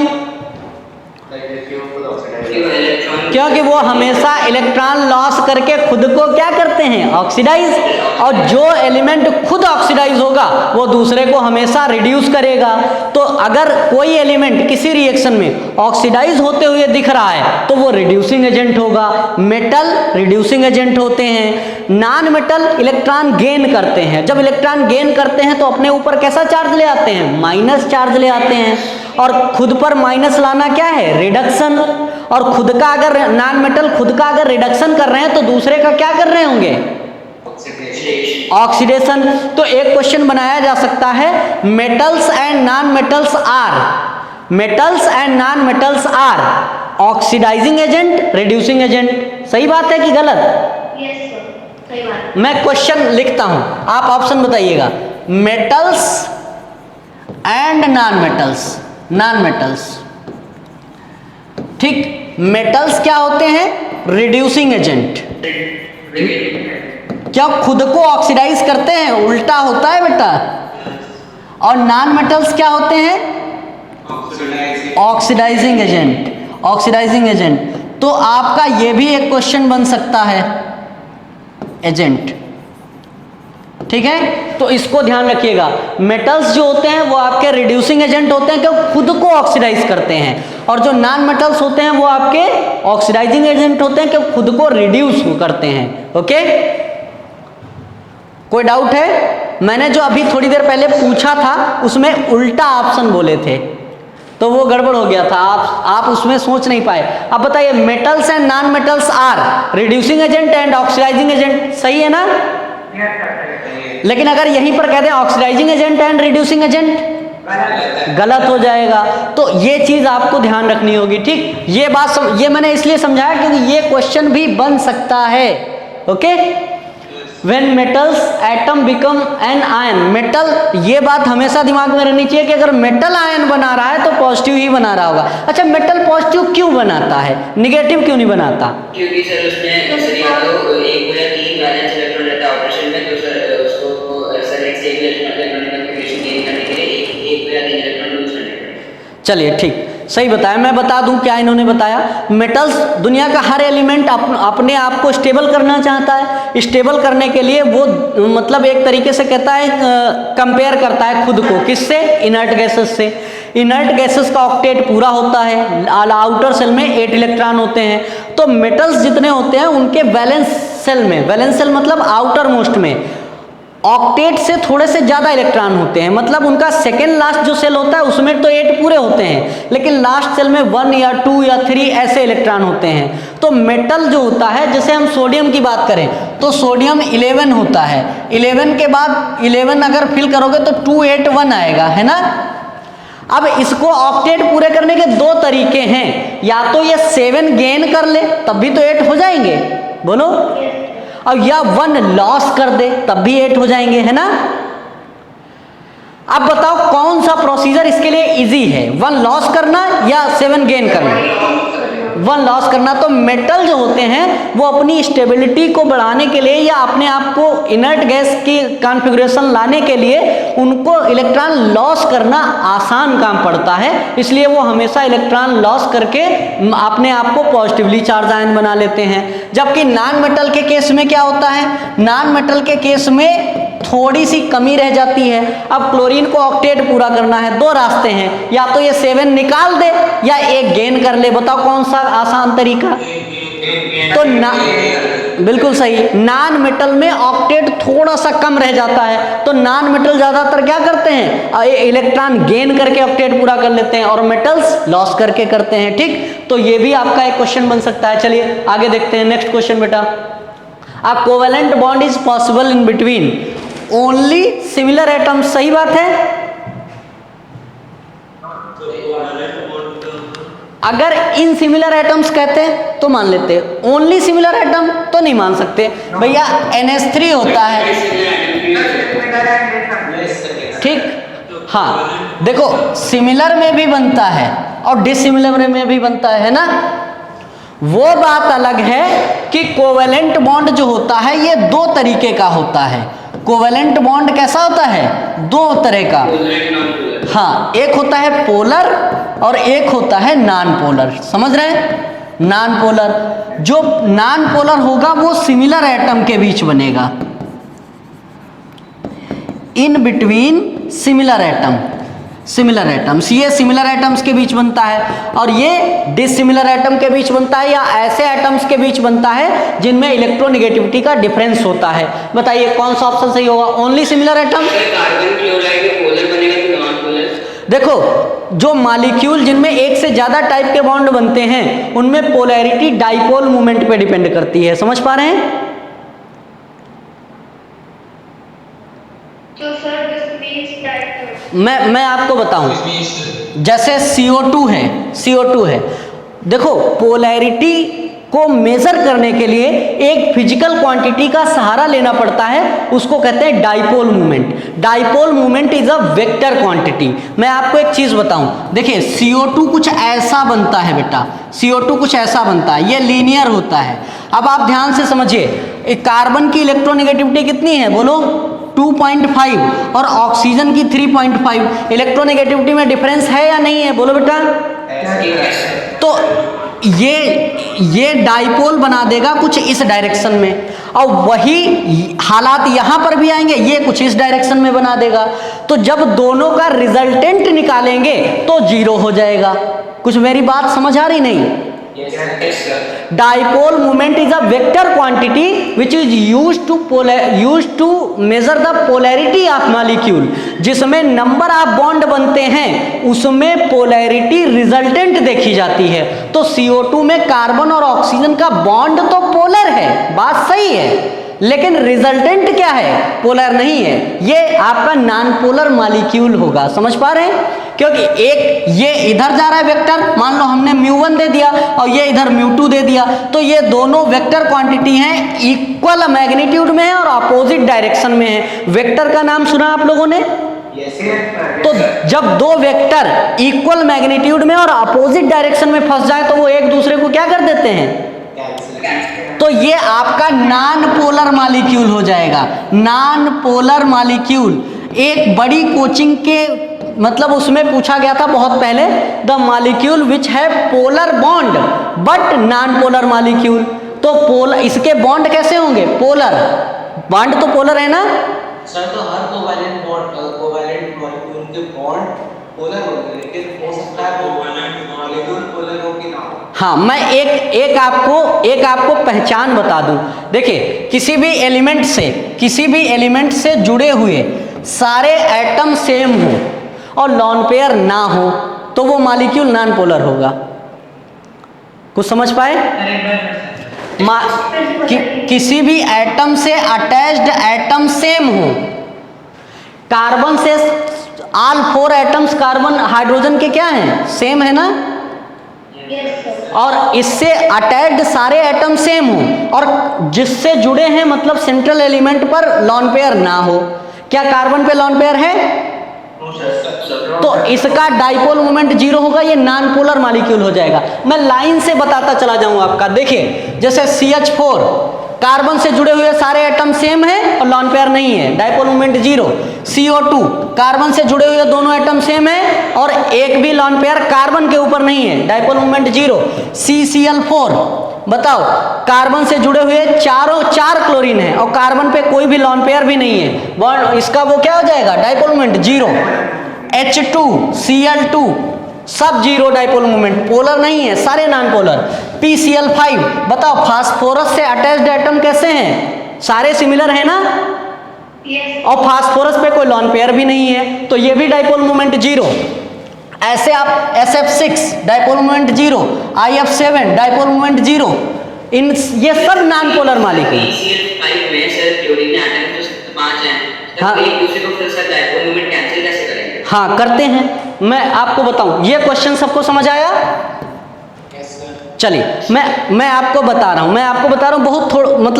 क्योंकि वो हमेशा इलेक्ट्रॉन लॉस करके खुद को क्या करते हैं, ऑक्सीडाइज। और जो एलिमेंट खुद ऑक्सीडाइज होगा वो दूसरे को हमेशा रिड्यूस करेगा। तो अगर कोई एलिमेंट किसी रिएक्शन में ऑक्सीडाइज होते हुए दिख रहा है तो वो रिड्यूसिंग एजेंट होगा। मेटल रिड्यूसिंग एजेंट होते हैं। नॉन मेटल इलेक्ट्रॉन गेन करते हैं। जब इलेक्ट्रॉन गेन करते हैं तो अपने ऊपर कैसा चार्ज ले आते हैं, माइनस चार्ज ले आते हैं। और खुद पर माइनस लाना क्या है, रिडक्शन। और खुद का अगर नॉन मेटल खुद का अगर रिडक्शन कर रहे हैं तो दूसरे का क्या कर रहे होंगे, ऑक्सीडेशन। तो एक क्वेश्चन बनाया जा सकता है, metals and non metals are, metals and non metals are oxidising agent, reducing agent. सही बात है कि गलत? यस सर, सही बात। मैं क्वेश्चन लिखता हूं, आप ऑप्शन बताइएगा। Metals and non metals, non metals. ठीक। मेटल्स क्या होते हैं, रिड्यूसिंग एजेंट। क्या खुद को ऑक्सीडाइज करते हैं, उल्टा होता है बेटा। और नॉन मेटल्स क्या होते हैं, ऑक्सीडाइजिंग एजेंट, ऑक्सीडाइजिंग एजेंट। तो आपका ये भी एक क्वेश्चन बन सकता है, एजेंट। ठीक है। तो इसको ध्यान रखिएगा, मेटल्स जो होते हैं वो आपके रिड्यूसिंग एजेंट होते हैं क्योंकि खुद को ऑक्सीडाइज करते हैं। और जो नॉन मेटल्स होते हैं वो आपके ऑक्सीडाइजिंग एजेंट होते हैं क्योंकि खुद को रिड्यूस करते हैं। ओके। कोई डाउट है? मैंने जो अभी थोड़ी देर पहले पूछा था उसमें उल्टा ऑप्शन बोले थे तो वो गड़बड़ हो गया था, आप उसमें सोच नहीं पाए। अब बताइए, metals and non metals are reducing agent and oxidising agent, सही है ना? लेकिन अगर यहीं पर कहते हैं oxidising agent and reducing agent, गलत हो जाएगा। तो ये चीज आपको ध्यान रखनी होगी। ठीक। ये बात ये मैंने इसलिए समझाया क्योंकि ये क्वेश्चन भी बन सकता है। Okay. When metals atom become an ion, metal, ये बात हमेशा दिमाग में रहनी चाहिए कि अगर मेटल आयन बना रहा है तो पॉजिटिव ही बना रहा होगा। अच्छा, मेटल पॉजिटिव क्यों बनाता है, निगेटिव क्यों नहीं बनाता? क्योंकि सर उसमें सर या तो एक या तीन बैलेंस इलेक्ट्रॉन रहता है ऑपरेशन में, तो सर उसको सर एक से एक इलेक्ट्रॉन कन्फिगरेशन गेन करने के लिए एक या तीन इलेक्ट्रॉन लूज करने पड़ेंगे। चलिए ठीक, सही बताया। मैं बता दूं क्या इन्होंने बताया। मेटल्स, दुनिया का हर एलिमेंट अपने आप को स्टेबल करना चाहता है। स्टेबल करने के लिए वो मतलब एक तरीके से कहता है, कंपेयर करता है खुद को किससे, इनर्ट गैसेस से। इनर्ट गैसेस का ऑक्टेट पूरा होता है, आउटर सेल में 8 इलेक्ट्रॉन होते हैं। तो मेटल्स जितने होते हैं उनके वैलेंस सेल में, वैलेंस सेल मतलब आउटर मोस्ट में ऑक्टेट से थोड़े से ज़्यादा इलेक्ट्रॉन होते हैं, मतलब उनका सेकेंड लास्ट जो सेल होता है उसमें तो 8 पूरे होते हैं, लेकिन लास्ट सेल में 1 या 2 या 3 ऐसे इलेक्ट्रॉन होते हैं। तो मेटल जो होता है, जैसे हम सोडियम की बात करें तो सोडियम 11 होता है, 11 के बाद 11 अगर फिल करोगे तो 281 आएगा, है ना। अब इसको ऑक्टेट पूरे करने के 2 तरीके हैं, या तो ये 7 गेन कर ले तब भी तो 8 हो जाएंगे, बोलो, और या 1 लॉस कर दे तब भी 8 हो जाएंगे, है ना। अब बताओ कौन सा प्रोसीजर इसके लिए इजी है, 1 लॉस करना या 7 गेन करना? 1 लॉस करना। तो मेटल जो होते हैं वो अपनी स्टेबिलिटी को बढ़ाने के लिए या अपने आप को इनर्ट गैस की कॉन्फ़िगरेशन लाने के लिए उनको इलेक्ट्रॉन लॉस करना आसान काम पड़ता है, इसलिए वो हमेशा इलेक्ट्रॉन लॉस करके अपने आप को पॉजिटिवली चार्ज आयन बना लेते हैं। जबकि नॉन मेटल के केस में क्या होता है, नॉन मेटल के केस में थोड़ी सी कमी रह जाती है। अब क्लोरीन को ऑक्टेट पूरा करना है, 2 रास्ते हैं, या तो ये 7 निकाल दे या 1 गेन कर ले, बताओ कौन सा आसान तरीका? तो बिल्कुल सही, नॉन मेटल में ऑक्टेट थोड़ा सा कम रह जाता है, तो नॉन मेटल ज्यादातर क्या करते हैं, इलेक्ट्रॉन गेन करके ऑक्टेट पूरा कर लेते हैं और मेटल्स लॉस करके करते हैं, ठीक। तो ये भी आपका एक क्वेश्चन बन सकता है। चलिए आगे देखते हैं, नेक्स्ट क्वेश्चन बेटा। अ covalent bond is possible in between only similar atoms, सही बात है। अगर इन सिमिलर एटम्स कहते हैं तो मान लेते, ओनली सिमिलर एटम तो नहीं मान सकते भैया, NH3 होता है, ठीक। हाँ देखो, सिमिलर में भी बनता है और डिसिमिलर में भी बनता है ना। वो बात अलग है कि कोवेलेंट बॉन्ड जो होता है ये 2 तरीके का होता है। कोवेलेंट बॉन्ड कैसा होता है, 2 तरह का, हाँ, एक होता है पोलर और एक होता है नॉन पोलर, समझ रहे हैं। नॉन पोलर, जो नॉन पोलर होगा वो सिमिलर एटम के बीच बनेगा, in between similar atom, similar atoms, ये सिमिलर एटम्स के बीच बनता है और ये डिसिमिलर एटम के बीच बनता है, या ऐसे एटम्स के बीच बनता है जिनमें इलेक्ट्रोनेगेटिविटी का डिफरेंस होता है। बताइए कौन सा ऑप्शन सही होगा, only similar atom? Carbon chloride में पोलर बनेगा कि नॉन पोलर? देखो, जो मॉलिक्यूल जिनमें एक से ज्यादा टाइप के बॉन्ड बनते हैं उनमें पोलैरिटी डाइपोल मोमेंट पे डिपेंड करती है, समझ पा रहे हैं? तो सर दिस मींस दैट मैं आपको बताऊं, जैसे CO2 है, CO2 है, देखो पोलैरिटी को मेजर करने के लिए एक फिजिकल क्वांटिटी का सहारा लेना पड़ता है, उसको कहते हैं dipole movement. Dipole movement is a vector quantity. मैं आपको एक चीज बताऊं, देखिए CO2 कुछ ऐसा बनता है बेटा, CO2 कुछ ऐसा बनता है, ये लीनियर होता है। अब आप ध्यान से समझिए, कार्बन की इलेक्ट्रोनेगेटिविटी कितनी है बोलो, 2.5 और ऑक्सीजन की 3.5। इलेक्ट्रोनेगेटिविटी में डिफरेंस है या नहीं है, बोलो बेटा। तो ये डाइपोल बना देगा कुछ इस डायरेक्शन में, और वही हालात यहां पर भी आएंगे, ये कुछ इस डायरेक्शन में बना देगा। तो जब दोनों का रिजल्टेंट निकालेंगे तो 0 हो जाएगा। कुछ मेरी बात समझ आ रही नहीं? Dipole moment is a vector quantity which is used to measure the polarity of molecule। जिसमें नंबर ऑफ बॉन्ड बनते हैं उसमें पोलैरिटी रिजल्टेंट देखी जाती है। तो CO2 में कार्बन और ऑक्सीजन का बॉन्ड तो पोलर है, बात सही है, लेकिन रिजल्टेंट क्या है, पोलर नहीं है। ये आपका नॉन पोलर मॉलिक्यूल होगा, समझ पा रहे हैं? क्योंकि एक ये इधर जा रहा है वेक्टर, मान लो हमने μ1 दे दिया और ये इधर μ2 दे दिया, तो ये दोनों वेक्टर क्वांटिटी हैं, इक्वल मैग्नीट्यूड में है और अपोजिट डायरेक्शन में है। वेक्टर का नाम सुना आप लोगों ने? तो जब 2 वेक्टर इक्वल मैग्नीट्यूड में और अपोजिट डायरेक्शन में फंस जाए तो वो एक दूसरे को क्या कर देते हैं, तो ये आपका नॉन पोलर मॉलिक्यूल हो जाएगा। नॉन पोलर मॉलिक्यूल एक बड़ी कोचिंग के मतलब उसमें पूछा गया था बहुत पहले, द मॉलिक्यूल विच है polar bond but non polar molecule. तो पोलर, इसके बॉन्ड कैसे होंगे, पोलर, बॉन्ड तो पोलर है ना सर। तो हर कोवैलेंट मॉलिक्यूल के बॉन्ड पोलर होंगे, लेकिन हो सकता है मॉलिक्यूल पोलर हो कि ना हो। हाँ, मैं एक आपको पहचान बता दूं। देखिए, किसी भी एलिमेंट से जुड़े हुए सारे एटम सेम हो और लॉन पेयर ना हो तो वो मॉलिक्यूल नॉन पोलर होगा। कुछ समझ पाए? किसी भी एटम से अटैच्ड एटम सेम हो, कार्बन से ऑल 4 एटम्स कार्बन हाइड्रोजन के क्या हैं? सेम है ना? और इससे अटैच्ड सारे एटम सेम हो और जिससे जुड़े हैं मतलब सेंट्रल एलिमेंट पर लॉन पेयर ना हो। क्या कार्बन पे लॉन पेयर है? तो इसका डाइपोल मोमेंट 0 होगा, ये नॉन पोलर मॉलिक्यूल हो जाएगा। मैं लाइन से बताता चला जाऊं आपका। देखिए, जैसे CH4 कार्बन से जुड़े हुए सारे एटम सेम है और लॉन पेयर नहीं है, डाइपोल मोमेंट 0। CO2 कार्बन से जुड़े हुए दोनों एटम सेम है और एक भी लॉन पेयर कार्बन के ऊपर नहीं है, डाइपोल मोमेंट 0। CCl4 बताओ, कार्बन से जुड़े हुए 4 क्लोरीन है और कार्बन पे कोई भी लॉन पेयर भी नहीं है, बॉन्ड इसका वो क्या हो जाएगा? Dipole moment 0। H2Cl2 सब 0 डाइपोल मोमेंट, पोलर नहीं है, सारे नॉन पोलर। PCl5 बताओ, फास्फोरस से अटैच्ड एटम कैसे हैं? सारे सिमिलर है ना? और फास्फोरस पे कोई लॉन पेयर भी नहीं है, तो ये भी डाइपोल मोमेंट 0। ऐसे आप SF6 dipole moment 0, IF7 dipole moment 0, इन ये सब नॉन पोलर मॉलिक्यूल। PCl5 में सर क्लोरीन के एटम तो 5 हैं, तो हाँ। एक दूसरे को फिर सर डाइपोल मोमेंट कैंसिल कैसे करेंगे? हाँ, करते हैं। मैं आपको बताऊं, ये क्वेश्चन सबको समझ आया? चलिए, मैं आपको बता रहा हूं,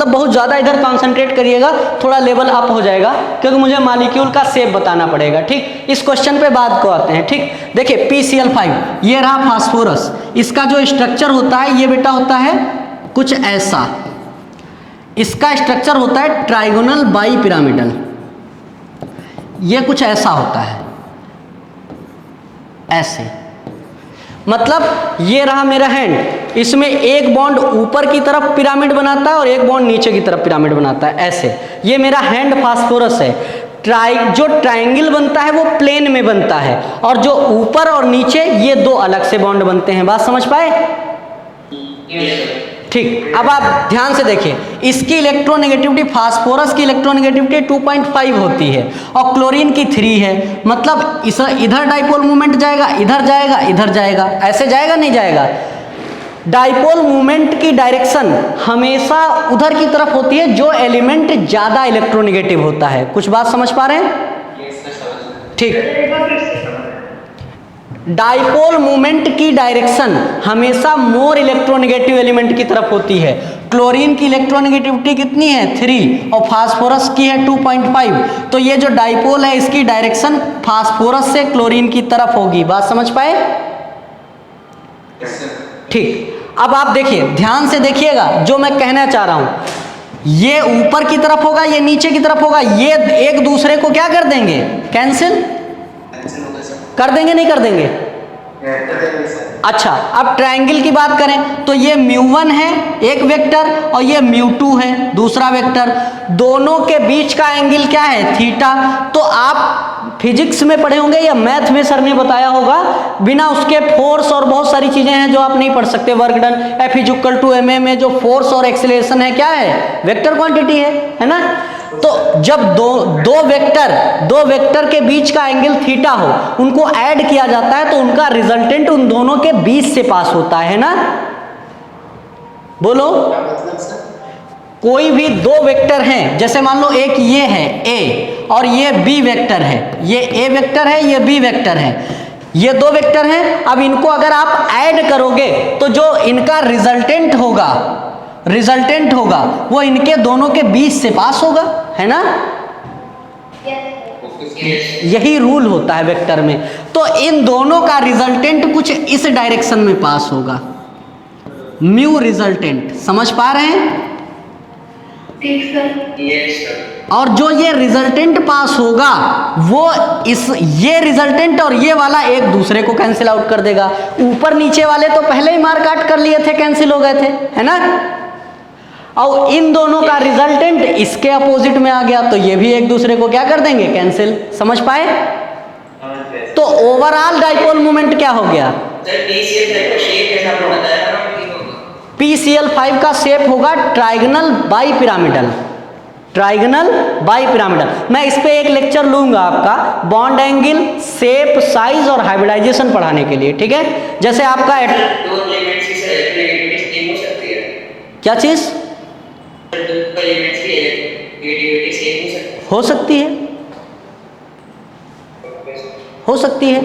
बहुत ज़्यादा इधर कंसंट्रेट करिएगा, थोड़ा लेवल अप हो जाएगा क्योंकि मुझे मॉलिक्यूल का शेप बताना पड़ेगा। ठीक, इस क्वेश्चन पे बाद को आते हैं। ठीक, देखिए PCl5 ये रहा फास्फोरस, इसका जो स्ट्रक्चर होता है ये बेटा होता है कुछ ऐसा। इसका स्ट्रक्चर होता है ट्राइगोनल बाई पिरामिडल, ये कुछ ऐसा होता है, ऐसे। मतलब ये रहा मेरा हैंड, इसमें एक बॉन्ड ऊपर की तरफ पिरामिड बनाता है और एक बॉन्ड नीचे की तरफ पिरामिड बनाता है, ऐसे। ये मेरा हैंड फास्फोरस है। जो ट्रायंगल बनता है वो प्लेन में बनता है और जो ऊपर और नीचे ये 2 अलग से बॉन्ड बनते हैं। बात समझ पाए? ठीक, अब आप ध्यान से देखिए, इसकी इलेक्ट्रोनेगेटिविटी, फास्फोरस की इलेक्ट्रोनेगेटिविटी 2.5 होती है और क्लोरीन की 3 है। मतलब इधर डाइपोल मूवमेंट जाएगा, इधर जाएगा, इधर जाएगा, ऐसे जाएगा नहीं जाएगा? डाइपोल मूवमेंट की डायरेक्शन हमेशा उधर की तरफ होती है जो एलिमेंट ज़्यादा इलेक्ट्रोनेगेटिव होता है। कुछ बात समझ पा रहे हैं? ठीक, डाइपोल मूवमेंट की डायरेक्शन हमेशा मोर इलेक्ट्रोनेगेटिव एलिमेंट की तरफ होती है। क्लोरीन की इलेक्ट्रोनेगेटिविटी कितनी है? 3 और फास्फोरस की है 2.5। तो ये जो डाइपोल है इसकी डायरेक्शन फास्फोरस से क्लोरीन की तरफ होगी। बात समझ पाए? ठीक, अब आप देखिए, ध्यान से देखिएगा जो मैं कहना चाह रहा हूं। ये ऊपर की तरफ होगा, ये नीचे की तरफ होगा, ये एक दूसरे को क्या कर देंगे? कैंसिल कर देंगे, नहीं कर देंगे? अच्छा, अब ट्रायंगल की बात करें तो ये μ1 है एक वेक्टर और ये μ2 है दूसरा वेक्टर। दोनों के बीच का एंगल क्या है? थीटा। तो आप फिजिक्स में पढ़े होंगे या मैथ में सर ने बताया होगा, बिना उसके फोर्स और बहुत सारी चीजें हैं जो आप नहीं पढ़ सकते। वर्क डन F=ma में जो फोर्स और एक्सेलरेशन है क्या है? वेक्टर क्वांटिटी है ना? तो जब दो वेक्टर के बीच का एंगल थीटा हो, उनको ऐड किया जाता है तो उनका रिजल्टेंट उन दोनों के बीच से पास होता है ना? बोलो। कोई भी 2 वेक्टर हैं, जैसे मान लो एक ये है A और ये B वेक्टर है, ये A वेक्टर है, ये B वेक्टर है, ये 2 वेक्टर हैं। अब इनको अगर आप ऐड करोगे तो जो इनका रिजल्टेंट होगा वो इनके दोनों के बीच से पास होगा, है ना? यही रूल होता है वेक्टर में। तो इन दोनों का रिजल्टेंट कुछ इस डायरेक्शन में पास होगा, म्यू रिजल्टेंट। समझ पा रहे हैं? ठीक सर। और जो ये रिजल्टेंट पास होगा वो ये रिजल्टेंट और ये वाला एक दूसरे को कैंसिल आउट कर देगा। ऊपर नीचे वाले तो पहले ही मार काट कर लिए थे, कैंसिल हो गए थे, है ना? और इन दोनों का रिजल्टेंट इसके अपोजिट में आ गया तो ये भी एक दूसरे को क्या कर देंगे? कैंसिल। समझ पाए? तो ओवरऑल डाइपोल मोमेंट क्या हो गया? सर PCl5 का शेप कैसा आपने बताया था, ठीक होगा। PCl5 का शेप होगा trigonal bi pyramidal. Trigonal bi pyramidal. मैं इस पे एक लेक्चर लूंगा आपका बॉन्ड एंगल, शेप, साइज और हाइब्रिडाइजेशन पढ़ाने के लिए, ठीक है। जैसे आपका दो एलिमेंट्स की सर इलेक्ट्रोनेगेटिविटी सेम हो सकती है? क्या चीज? दो एलिमेंट्स की इलेक्ट्रोनेगेटिविटी सेम हो सकती है? हो सकती है, हो सकती है,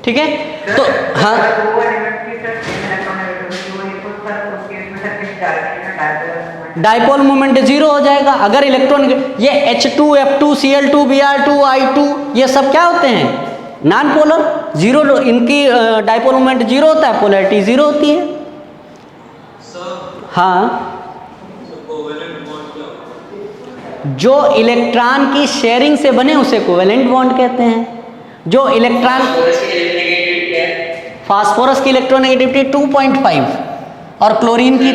ठीक है। तो हाँ, दो एलिमेंट की सर सेम इलेक्ट्रोनेगेटिविटी वो इक्वल सर तो केस में सर किस डायरेक्शन में डाइपोल मोमेंट जीरो हो जाएगा अगर इलेक्ट्रॉन, ये H2, F2, Cl2, Br2, I2 ये सब क्या होते हैं? Non polar. जीरो, इनकी डाइपोल मोमेंट जीरो होता है, पोलैरिटी जीरो होती है। हाँ, जो इलेक्ट्रॉन की शेयरिंग से बने उसे कोवेलेंट बॉन्ड कहते हैं। जो इलेक्ट्रॉन, फास्फोरस की इलेक्ट्रोनेगेटिविटी 2.5 और क्लोरीन की,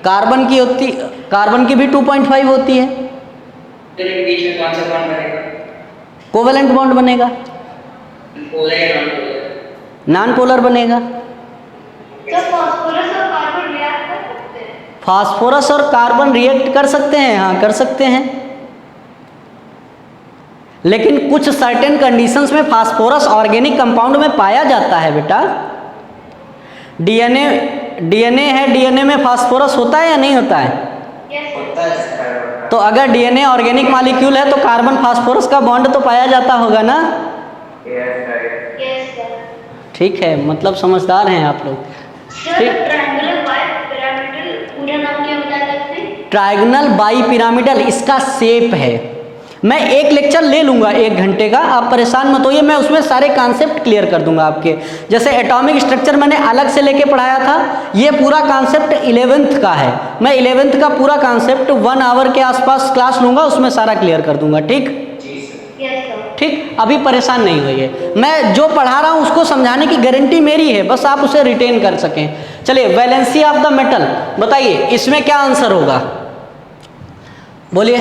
कार्बन की होती, कार्बन की भी 2.5 होती है। तो बीच में कौन सा बॉन्ड बनेगा? कोवेलेंट बॉन्ड बनेगा, पोलर या नॉन पोलर? नॉन पोलर बनेगा। तो फास्फोरस और कार्बन रिएक्ट कर सकते हैं? फास्फोरस और कार्बन रिएक्ट कर सकते हैं, हाँ कर सकते हैं, लेकिन कुछ सर्टेन कंडीशंस में फास्फोरस ऑर्गेनिक कंपाउंड में पाया जाता है बेटा। डीएनए है, डीएनए में फास्फोरस होता है या नहीं होता है? यस। तो अगर डीएनए ऑर्गेनिक मॉलिक्यूल है तो कार्बन फास्फोरस का बॉन्ड तो पाया जाता होगा ना। Yes sir. ठीक है, मतलब समझदार हैं आप लोग। सर ठीक, ट्रायंगुलर बाई पिरामिडल पूरा नाम क्या बता सकते हैं? ट्राइगोनल बाई पिरामिडल इसका शेप है। मैं एक लेक्चर ले लूंगा 1 घंटे का, आप परेशान मत होइए, मैं उसमें सारे कॉन्सेप्ट क्लियर कर दूंगा आपके। जैसे एटॉमिक स्ट्रक्चर मैंने अलग से लेके पढ़ाया था, ये पूरा कॉन्सेप्ट 11th का है। मैं 11th का पूरा कॉन्सेप्ट 1 आवर के आसपास क्लास लूंगा, उसमें सारा क्लियर कर दूंगा, ठीक? Yes sir. ठीक, अभी परेशान नहीं होइए, मैं जो पढ़ा रहा हूँ उसको समझाने की गारंटी मेरी है, बस आप उसे रिटेन कर सकें। चलिए, वैलेंसी ऑफ द मेटल बताइए, इसमें क्या आंसर होगा? बोलिए।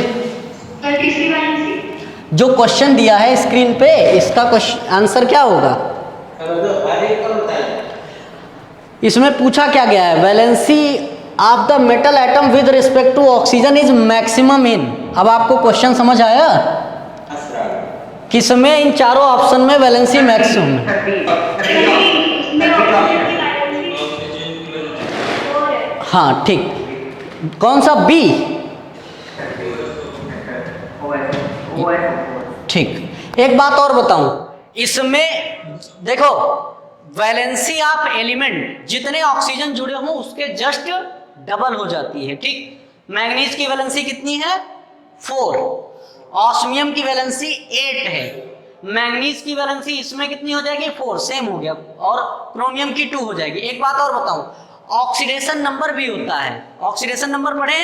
सर तीसरी वैलेंसी। जो क्वेश्चन दिया है स्क्रीन पे, इसका क्वेश्चन आंसर क्या होगा? इसमें पूछा क्या गया है? Valency of the metal atom with respect to oxygen is maximum in. अब आपको क्वेश्चन समझ आया? किसमें इन चारों ऑप्शन में वैलेंसी मैक्सिमम है? इसमें ऑक्सीजन की वैलेंसी 4 है। हाँ ठीक, कौन सा? बी। ठीक, एक बात और बताऊं, इसमें देखो वैलेंसी ऑफ एलिमेंट जितने ऑक्सीजन जुड़े हों उसके जस्ट डबल हो जाती है, ठीक। मैग्नीज की वैलेंसी कितनी है? 4। ऑस्मियम की वैलेंसी 8 है। मैग्नीज की वैलेंसी इसमें कितनी हो जाएगी? 4, सेम हो गया, और क्रोमियम की 2 हो जाएगी। एक बात और बताऊं, ऑक्सीडेशन नंबर भी होता है। ऑक्सीडेशन नंबर पढ़े?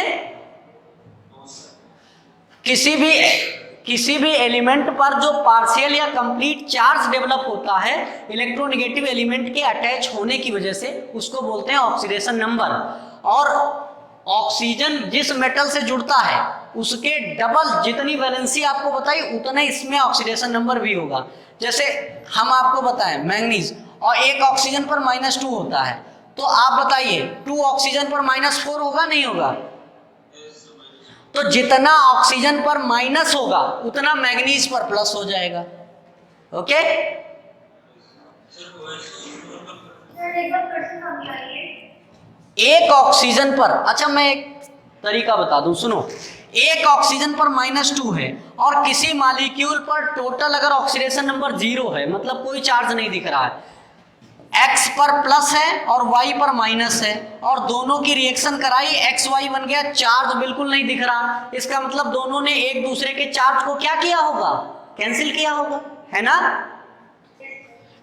किसी भी एलिमेंट पर जो पार्शियल या कंप्लीट चार्ज डेवलप होता है इलेक्ट्रोनेगेटिव एलिमेंट के अटैच होने की वजह से, उसको बोलते हैं ऑक्सीडेशन नंबर। और ऑक्सीजन जिस मेटल से जुड़ता है उसके डबल जितनी वैलेंसी आपको बताई उतना इसमें ऑक्सीडेशन नंबर भी होगा। जैसे हम आपको बताएं मैंगनीज, और एक ऑक्सीजन पर -2 होता है, तो आप बताइए 2 ऑक्सीजन पर -4 होगा नहीं होगा? तो जितना ऑक्सीजन पर माइनस होगा उतना मैग्नीज पर प्लस हो जाएगा। ओके, एक ऑक्सीजन पर, अच्छा मैं एक तरीका बता दूं, सुनो। एक ऑक्सीजन पर -2 है और किसी मॉलिक्यूल पर टोटल अगर ऑक्सीडेशन नंबर 0 है, मतलब कोई चार्ज नहीं दिख रहा है, X पर प्लस है और Y पर माइनस है, और दोनों की रिएक्शन कराई, XY बन गया, चार्ज बिल्कुल नहीं दिख रहा। इसका मतलब दोनों ने एक दूसरे के चार्ज को क्या किया होगा? कैंसिल किया होगा, है ना?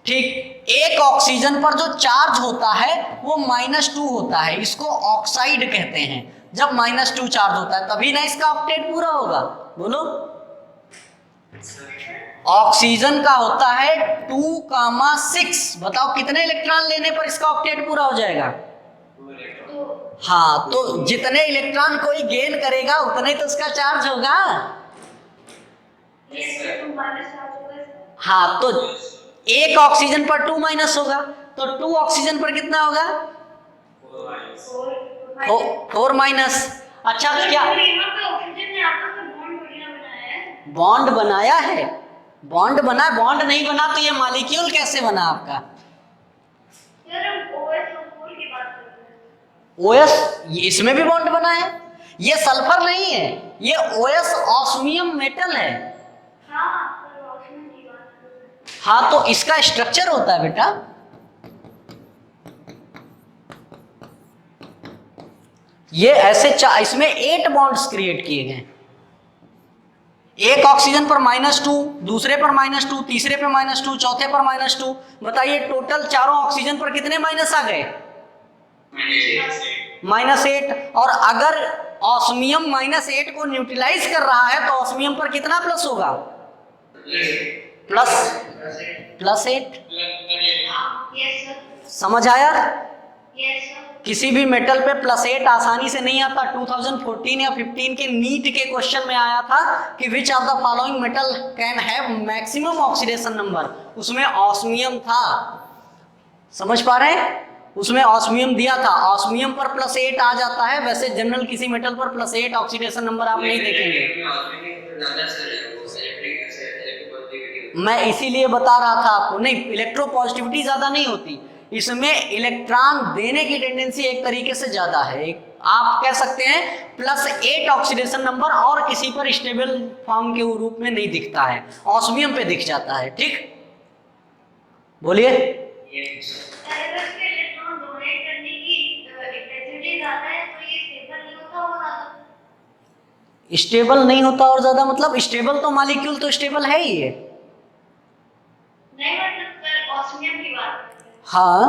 ठीक, एक ऑक्सीजन पर जो चार्ज होता है वो -2 होता है, इसको ऑक्साइड कहते हैं। जब -2 चार्ज होता है तभी ना इसका ऑक्टेट पूरा होगा। बोलो। ऑक्सीजन का होता है 2,6। बताओ कितने इलेक्ट्रॉन लेने पर इसका ऑक्टेट पूरा हो जाएगा? हाँ, तो जितने इलेक्ट्रॉन कोई गेन करेगा उतने तो उसका चार्ज होगा। हाँ, तो एक ऑक्सीजन पर 2 माइनस होगा, तो 2 ऑक्सीजन पर कितना होगा? 4 माइनस। अच्छा, क्या ऑक्सीजन ने आपका तो बॉन्ड बढ़िया बनाया है। बॉन्ड बनाया है? बॉन्ड बना, बॉन्ड नहीं बना तो ये मॉलिक्यूल कैसे बना आपका? सर हम OS और 4 की बात कर रहे हैं। OS, इसमें भी बॉन्ड बना है। ये सल्फर नहीं है, ये OS ऑस्मियम मेटल है। हाँ सर ऑक्सीजन की बात कर रहे हैं। हाँ, तो इसका स्ट्रक्चर होता है बेटा, ये ऐसे इसमें 8 बॉन्ड्स क्रिएट किए गए। एक ऑक्सीजन पर -2, दूसरे पर -2, तीसरे पर -2, चौथे पर -2। बताइए टोटल चारों ऑक्सीजन पर कितने माइनस आ गए? -8। और अगर ऑस्मियम -8 को न्यूट्रलाइज कर रहा है तो ऑस्मियम पर कितना प्लस होगा? +8। Yes sir. समझ आया? Yes sir. किसी भी मेटल पे +8 आसानी से नहीं आता। 2014 या 15 के नीट के क्वेश्चन में आया था कि विच of the following metal can have maximum oxidation number, उसमें ऑस्मियम था। समझ पा रहे हैं? उसमें ऑस्मियम दिया था, ऑस्मियम पर +8 आ जाता है। वैसे जनरल किसी मेटल पर +8 ऑक्सीडेशन नंबर आप नहीं देखेंगे। मैं इसीलिए बता रहा था आपको, नहीं इलेक्ट्रोपॉजिटिविटी ज्यादा नहीं होती, इसमें इलेक्ट्रॉन देने की टेंडेंसी एक तरीके से ज्यादा है। आप कह सकते हैं +8 ऑक्सीडेशन नंबर और किसी पर स्टेबल फॉर्म के रूप में नहीं दिखता है, ऑस्मियम पे दिख जाता है। ठीक, बोलिए। अगर इसके इलेक्ट्रॉन डोनेट करने की इंटेंसिटी ज्यादा है तो ये स्टेबल नहीं होता होगा। स्टेबल नहीं होता और ज्यादा मतलब स्टेबल तो मॉलिक्यूल तो स्टेबल है ही है। नहीं मतलब सर ऑस्मियम की बात कर रहे हैं। हाँ,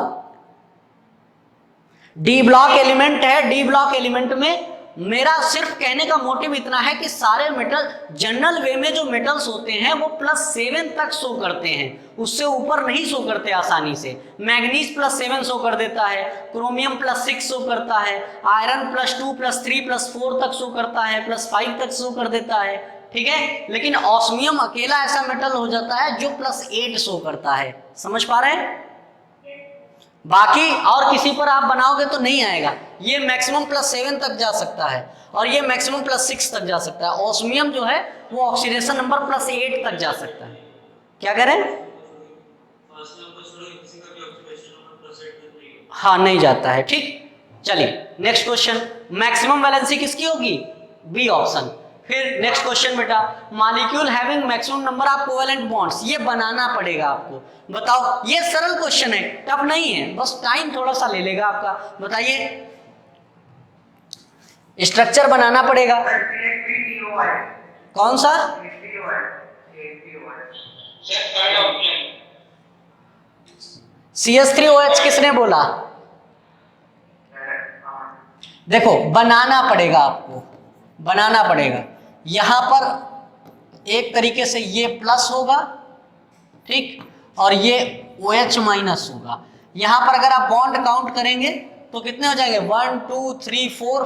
डी ब्लॉक एलिमेंट है। डी ब्लॉक एलिमेंट में मेरा सिर्फ कहने का मोटिव इतना है कि सारे मेटल जनरल वे में जो मेटल्स होते हैं वो +7 तक शो करते हैं, उससे ऊपर नहीं शो करते आसानी से। मैग्नीज +7 शो कर देता है, क्रोमियम +6 शो करता है, आयरन +2 +3 +4 तक शो करता है, +5 तक शो कर देता है। ठीक है, लेकिन ऑस्मियम अकेला ऐसा मेटल हो जाता है जो +8 शो करता है। समझ पा रहे हैं? बाकी और किसी पर आप बनाओगे तो नहीं आएगा। ये मैक्सिमम +7 तक जा सकता है और ये मैक्सिमम +6 तक जा सकता है। ऑस्मियम जो है वो ऑक्सीडेशन नंबर +8 तक जा सकता है। क्या कह रहे हैं? हाँ, नहीं जाता है। ठीक, चलिए नेक्स्ट क्वेश्चन। मैक्सिमम वैलेंसी किसकी होगी? B option. फिर नेक्स्ट क्वेश्चन बेटा, molecule having maximum number of covalent bonds, ये बनाना पड़ेगा आपको। बताओ, ये सरल क्वेश्चन है, टफ नहीं है, बस टाइम थोड़ा सा ले लेगा आपका। बताइए, स्ट्रक्चर बनाना पड़ेगा। कौन सा? CH3OH किसने बोला? देखो, बनाना पड़ेगा आपको, बनाना पड़ेगा। यहां पर एक तरीके से ये प्लस होगा, ठीक, और ये OH माइनस होगा। यहां पर अगर आप बॉन्ड काउंट करेंगे तो कितने हो जाएंगे? 1 2 3 4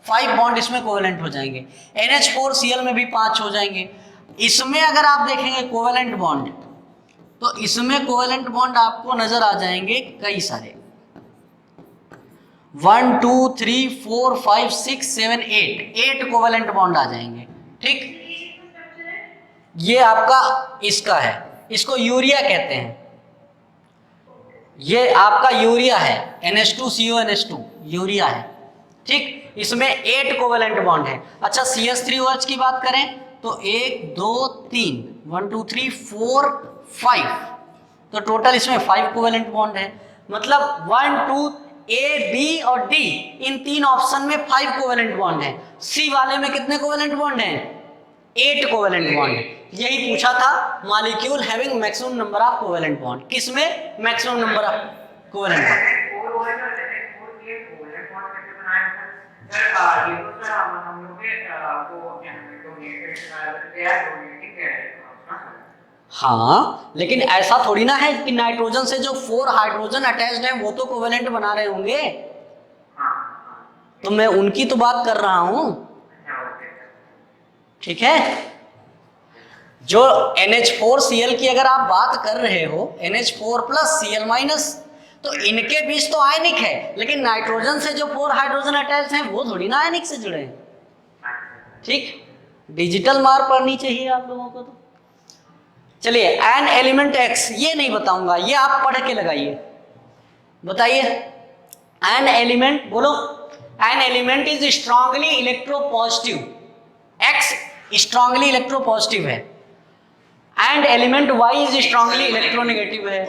5 बॉन्ड इसमें कोवेलेंट हो जाएंगे। NH4Cl में भी 5 हो जाएंगे। इसमें अगर आप देखेंगे कोवेलेंट बॉन्ड, तो इसमें कोवेलेंट बॉन्ड आपको नजर आ जाएंगे कई सारे, 1 2 3 4 5 6 7 8 कोवेलेंट बॉन्ड आ जाएंगे। ठीक, ये आपका इसका है, इसको यूरिया कहते हैं। ये आपका यूरिया है, NH2CONH2 यूरिया है। ठीक, इसमें 8 कोवेलेंट बॉन्ड है। अच्छा, CH3OH की बात करें तो 1 2 3 1 2 3 4 5, तो टोटल इसमें 5 कोवेलेंट बॉन्ड है। मतलब 1 2 A, B और D इन 3 ऑप्शन में 5 कोवेलेंट बॉन्ड है। C वाले में कितने कोवेलेंट बॉन्ड हैं? 8 कोवेलेंट बॉन्ड है। यही पूछा था, molecule having maximum number of covalent bond, किसमें maximum number of covalent bond? हाँ, लेकिन ऐसा थोड़ी ना है कि नाइट्रोजन से जो 4 हाइड्रोजन अटैच्ड है वो तो कोवेलेंट बना रहे होंगे, तो मैं उनकी तो बात कर रहा हूं। ठीक है, जो NH4Cl की अगर आप बात कर रहे हो, NH4 प्लस Cl माइनस, तो इनके बीच तो आयनिक है, लेकिन नाइट्रोजन से जो 4 हाइड्रोजन अटैच हैं वो थोड़ी ना आयनिक से जुड़े हैं। ठीक, डिजिटल मार्क पढ़नी चाहिए आप लोगों को। तो चलिए, एन एलिमेंट एक्स, ये नहीं बताऊंगा, ये आप पढ़ के लगाइए। बताइए, एन एलिमेंट बोलो। An element is strongly electropositive, X strongly electropositive है, and element Y is strongly electronegative है।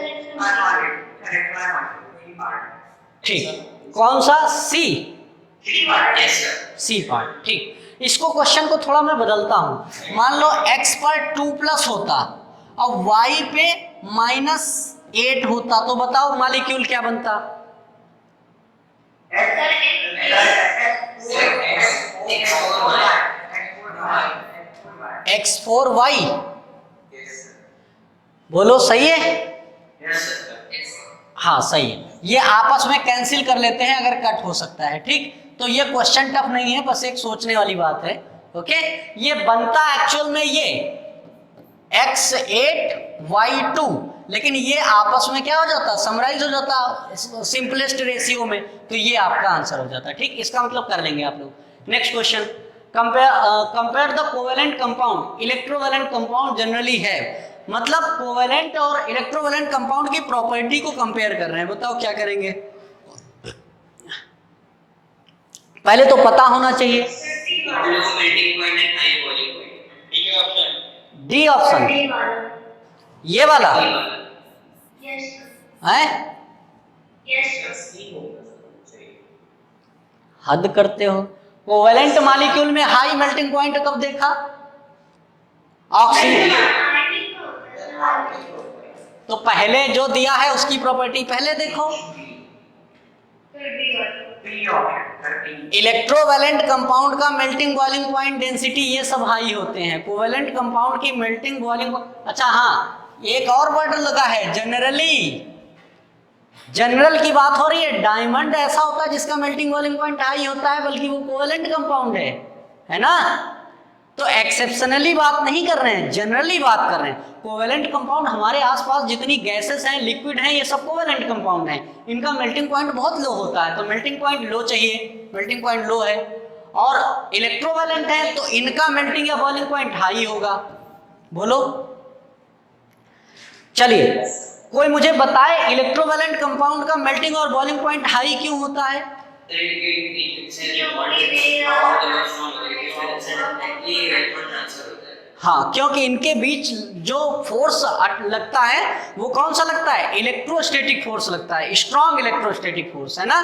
ठीक, कौन सा? C, C part. ठीक, इसको क्वेश्चन को थोड़ा मैं बदलता हूं। मान लो x पर 2+ होता और y पे -8 होता, तो बताओ मॉलिक्यूल क्या बनता? X4Y। बोलो, सही है? हाँ सही है। ये आपस में कैंसिल कर लेते हैं अगर कट हो सकता है। ठीक, तो ये क्वेश्चन टफ नहीं है, बस एक सोचने वाली बात है। ओके, ये बनता एक्चुअल में ये X8Y2, लेकिन ये आपस में क्या हो जाता? समराइज हो जाता सिंपलेस्ट रेशियो में, तो ये आपका आंसर हो जाता। ठीक, इसका मतलब कर लेंगे आप लोग। Next question, compare the covalent compound electrovalent compound generally है। मतलब कोवेलेंट और इलेक्ट्रोवेलेंट कंपाउंड की प्रॉपर्टी को कंपेयर कर रहे हैं। बताओ क्या करेंगे? पहले तो पता होना चाहिए। डी ऑप्शन, ये वाला है? हद करते हो। कोवेलेंट मॉलिक्यूल में हाई मेल्टिंग पॉइंट कब देखा? ऑक्सीजन। तो पहले जो दिया है उसकी प्रॉपर्टी पहले देखो। इलेक्ट्रोवेलेंट कंपाउंड का मेल्टिंग बॉइलिंग पॉइंट, डेंसिटी, ये सब हाई होते हैं। कोवेलेंट कंपाउंड की मेल्टिंग बॉइलिंग, अच्छा हाँ, एक और वर्ड लगा है, जनरली। जनरल की बात हो रही है। डायमंड ऐसा होता है जिसका मेल्टिंग बॉइलिंग पॉइंट हाई होता है, बल्कि वो कोवेलेंट कंपाउंड है ना। तो एक्सेप्शनली बात नहीं कर रहे हैं, जनरली बात कर रहे हैं। कोवेलेंट कंपाउंड हमारे आसपास जितनी गैसेस हैं, लिक्विड हैं, ये सब कोवेलेंट कंपाउंड हैं। इनका मेल्टिंग पॉइंट बहुत लो होता है, तो मेल्टिंग पॉइंट लो चाहिए, मेल्टिंग पॉइंट लो है। और इलेक्ट्रोवेलेंट है तो इनका मेल्टिंग या बॉइलिंग पॉइंट हाई होगा। बोलो, चलिए कोई मुझे बताए इलेक्ट्रोवेलेंट कंपाउंड का मेल्टिंग और बॉइलिंग पॉइंट हाई क्यों होता है? हाँ, क्योंकि इनके बीच जो फोर्स लगता है वो कौन सा लगता है? इलेक्ट्रोस्टैटिक फोर्स लगता है, स्ट्रॉन्ग इलेक्ट्रोस्टैटिक फोर्स, है ना।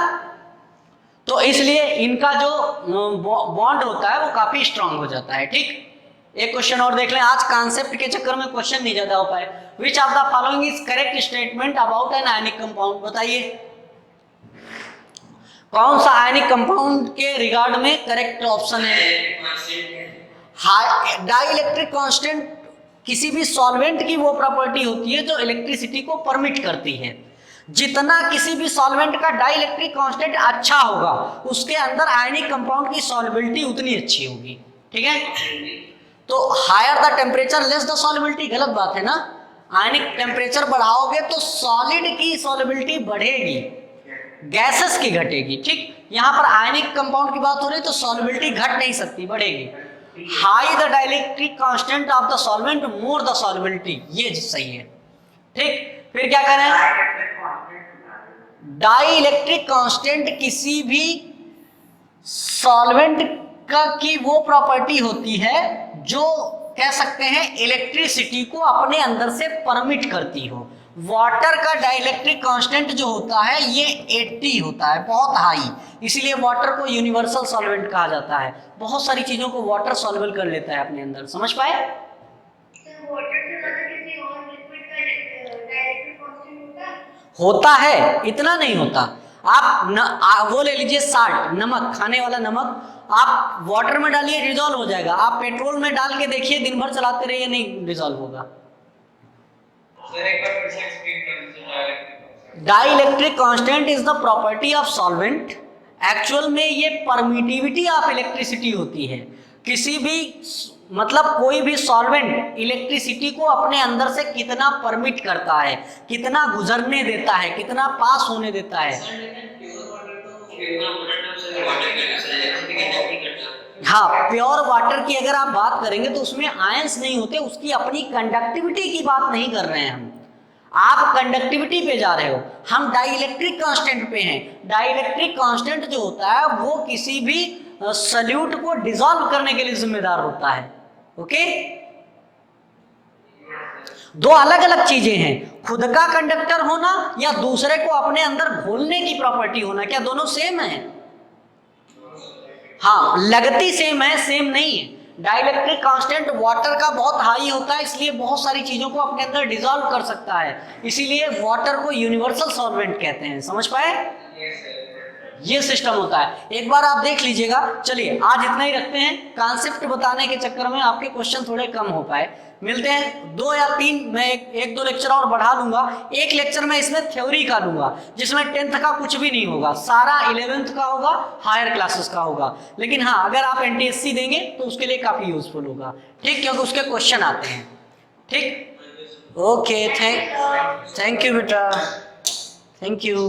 तो इसलिए इनका जो बॉन्ड होता है वो काफी स्ट्रॉन्ग हो जाता है। ठीक, एक क्वेश्चन और देख लें। आज कॉन्सेप्ट के चक्कर में क्वेश्चन नहीं ज्यादा हो पाए। विच of the following is correct statement about an ionic compound? बताइए कौन सा आयनिक कंपाउंड के रिगार्ड में करेक्ट ऑप्शन है? डाइइलेक्ट्रिक कांस्टेंट किसी भी सॉल्वेंट की वो प्रॉपर्टी होती है जो इलेक्ट्रिसिटी को परमिट करती है। जितना किसी भी सॉल्वेंट का डाइइलेक्ट्रिक कांस्टेंट अच्छा होगा, उसके अंदर आयनिक कंपाउंड की सॉल्युबिलिटी उतनी अच्छी होगी। ठीक है, तो higher the temperature less the solubility, गलत बात है ना। आयनिक टेम्परेचर बढ़ाओगे तो सॉलिड की सॉल्युबिलिटी बढ़ेगी, गैसेस की घटेगी। ठीक, यहाँ पर आयनिक कंपाउंड की बात हो रही है तो सॉल्युबिलिटी घट नहीं सकती, बढ़ेगी। High the dielectric constant of the solvent, more the solubility, ये सही है। ठीक, फिर क्या करें? डाइइलेक्ट्रिक कांस्टेंट किसी भी सॉल्वेंट का की वो प्रॉपर्टी होती है जो कह सकते हैं इलेक्ट्रिसिटी को अपने अंदर से परमिट करती हो। वाटर का डाइइलेक्ट्रिक कांस्टेंट जो होता है ये 80 होता है, बहुत हाई, इसीलिए वाटर को यूनिवर्सल सॉल्वेंट कहा जाता है। बहुत सारी चीजों को वाटर सॉल्वेबल कर लेता है अपने अंदर, समझ पाए? होता है, इतना नहीं होता। आप वो ले लीजिए साल्ट, नमक, खाने वाला नमक, आप वाटर में डालिए डिजॉल्व हो जाएगा। आप पेट्रोल में डाल के देखिए, दिन भर चलाते रहिए, नहीं डिजॉल्व होगा। Dielectric constant is the property of solvent. Actual में ये परमिटिविटी ऑफ इलेक्ट्रिसिटी होती है। किसी भी मतलब कोई भी सॉल्वेंट इलेक्ट्रिसिटी को अपने अंदर से कितना परमिट करता है, कितना गुजरने देता है, कितना पास होने देता है। हाँ, प्योर वाटर की अगर आप बात करेंगे तो उसमें आयंस नहीं होते, उसकी अपनी कंडक्टिविटी की बात नहीं कर रहे हैं हम। आप कंडक्टिविटी पे जा रहे हो, हम डाइइलेक्ट्रिक कांस्टेंट पे हैं। डाइइलेक्ट्रिक कांस्टेंट जो होता है वो किसी भी सॉल्यूट को डिसॉल्व करने के लिए जिम्मेदार होता है। ओके, दो अलग अलग चीजें हैं, खुद का कंडक्टर होना या दूसरे को अपने अंदर घोलने की प्रॉपर्टी होना। क्या दोनों सेम है? हाँ, लगती सेम है, सेम नहीं है। डाइइलेक्ट्रिक कांस्टेंट वाटर का बहुत हाई होता है, इसलिए बहुत सारी चीजों को अपने अंदर डिसॉल्व कर सकता है, इसीलिए वाटर को यूनिवर्सल सॉल्वेंट कहते हैं। समझ पाए? ये सिस्टम होता है। एक बार आप देख लीजिएगा। चलिए आज इतना ही रखते हैं, कॉन्सेप्ट बताने के चक्कर में आपके क्वेश्चन थोड़े कम हो पाए। मिलते हैं 2 या 3, मैं एक दो लेक्चर और बढ़ा लूंगा। एक लेक्चर में इसमें थ्योरी का लूंगा, जिसमें 10th का कुछ भी नहीं होगा, सारा 11th का होगा, हायर क्लासेस का होगा। लेकिन हाँ, अगर आप NTSC देंगे तो उसके लिए काफी यूजफुल होगा, ठीक, क्योंकि उसके क्वेश्चन आते हैं। ठीक, ओके, थैंक यू बेटा, थैंक यू।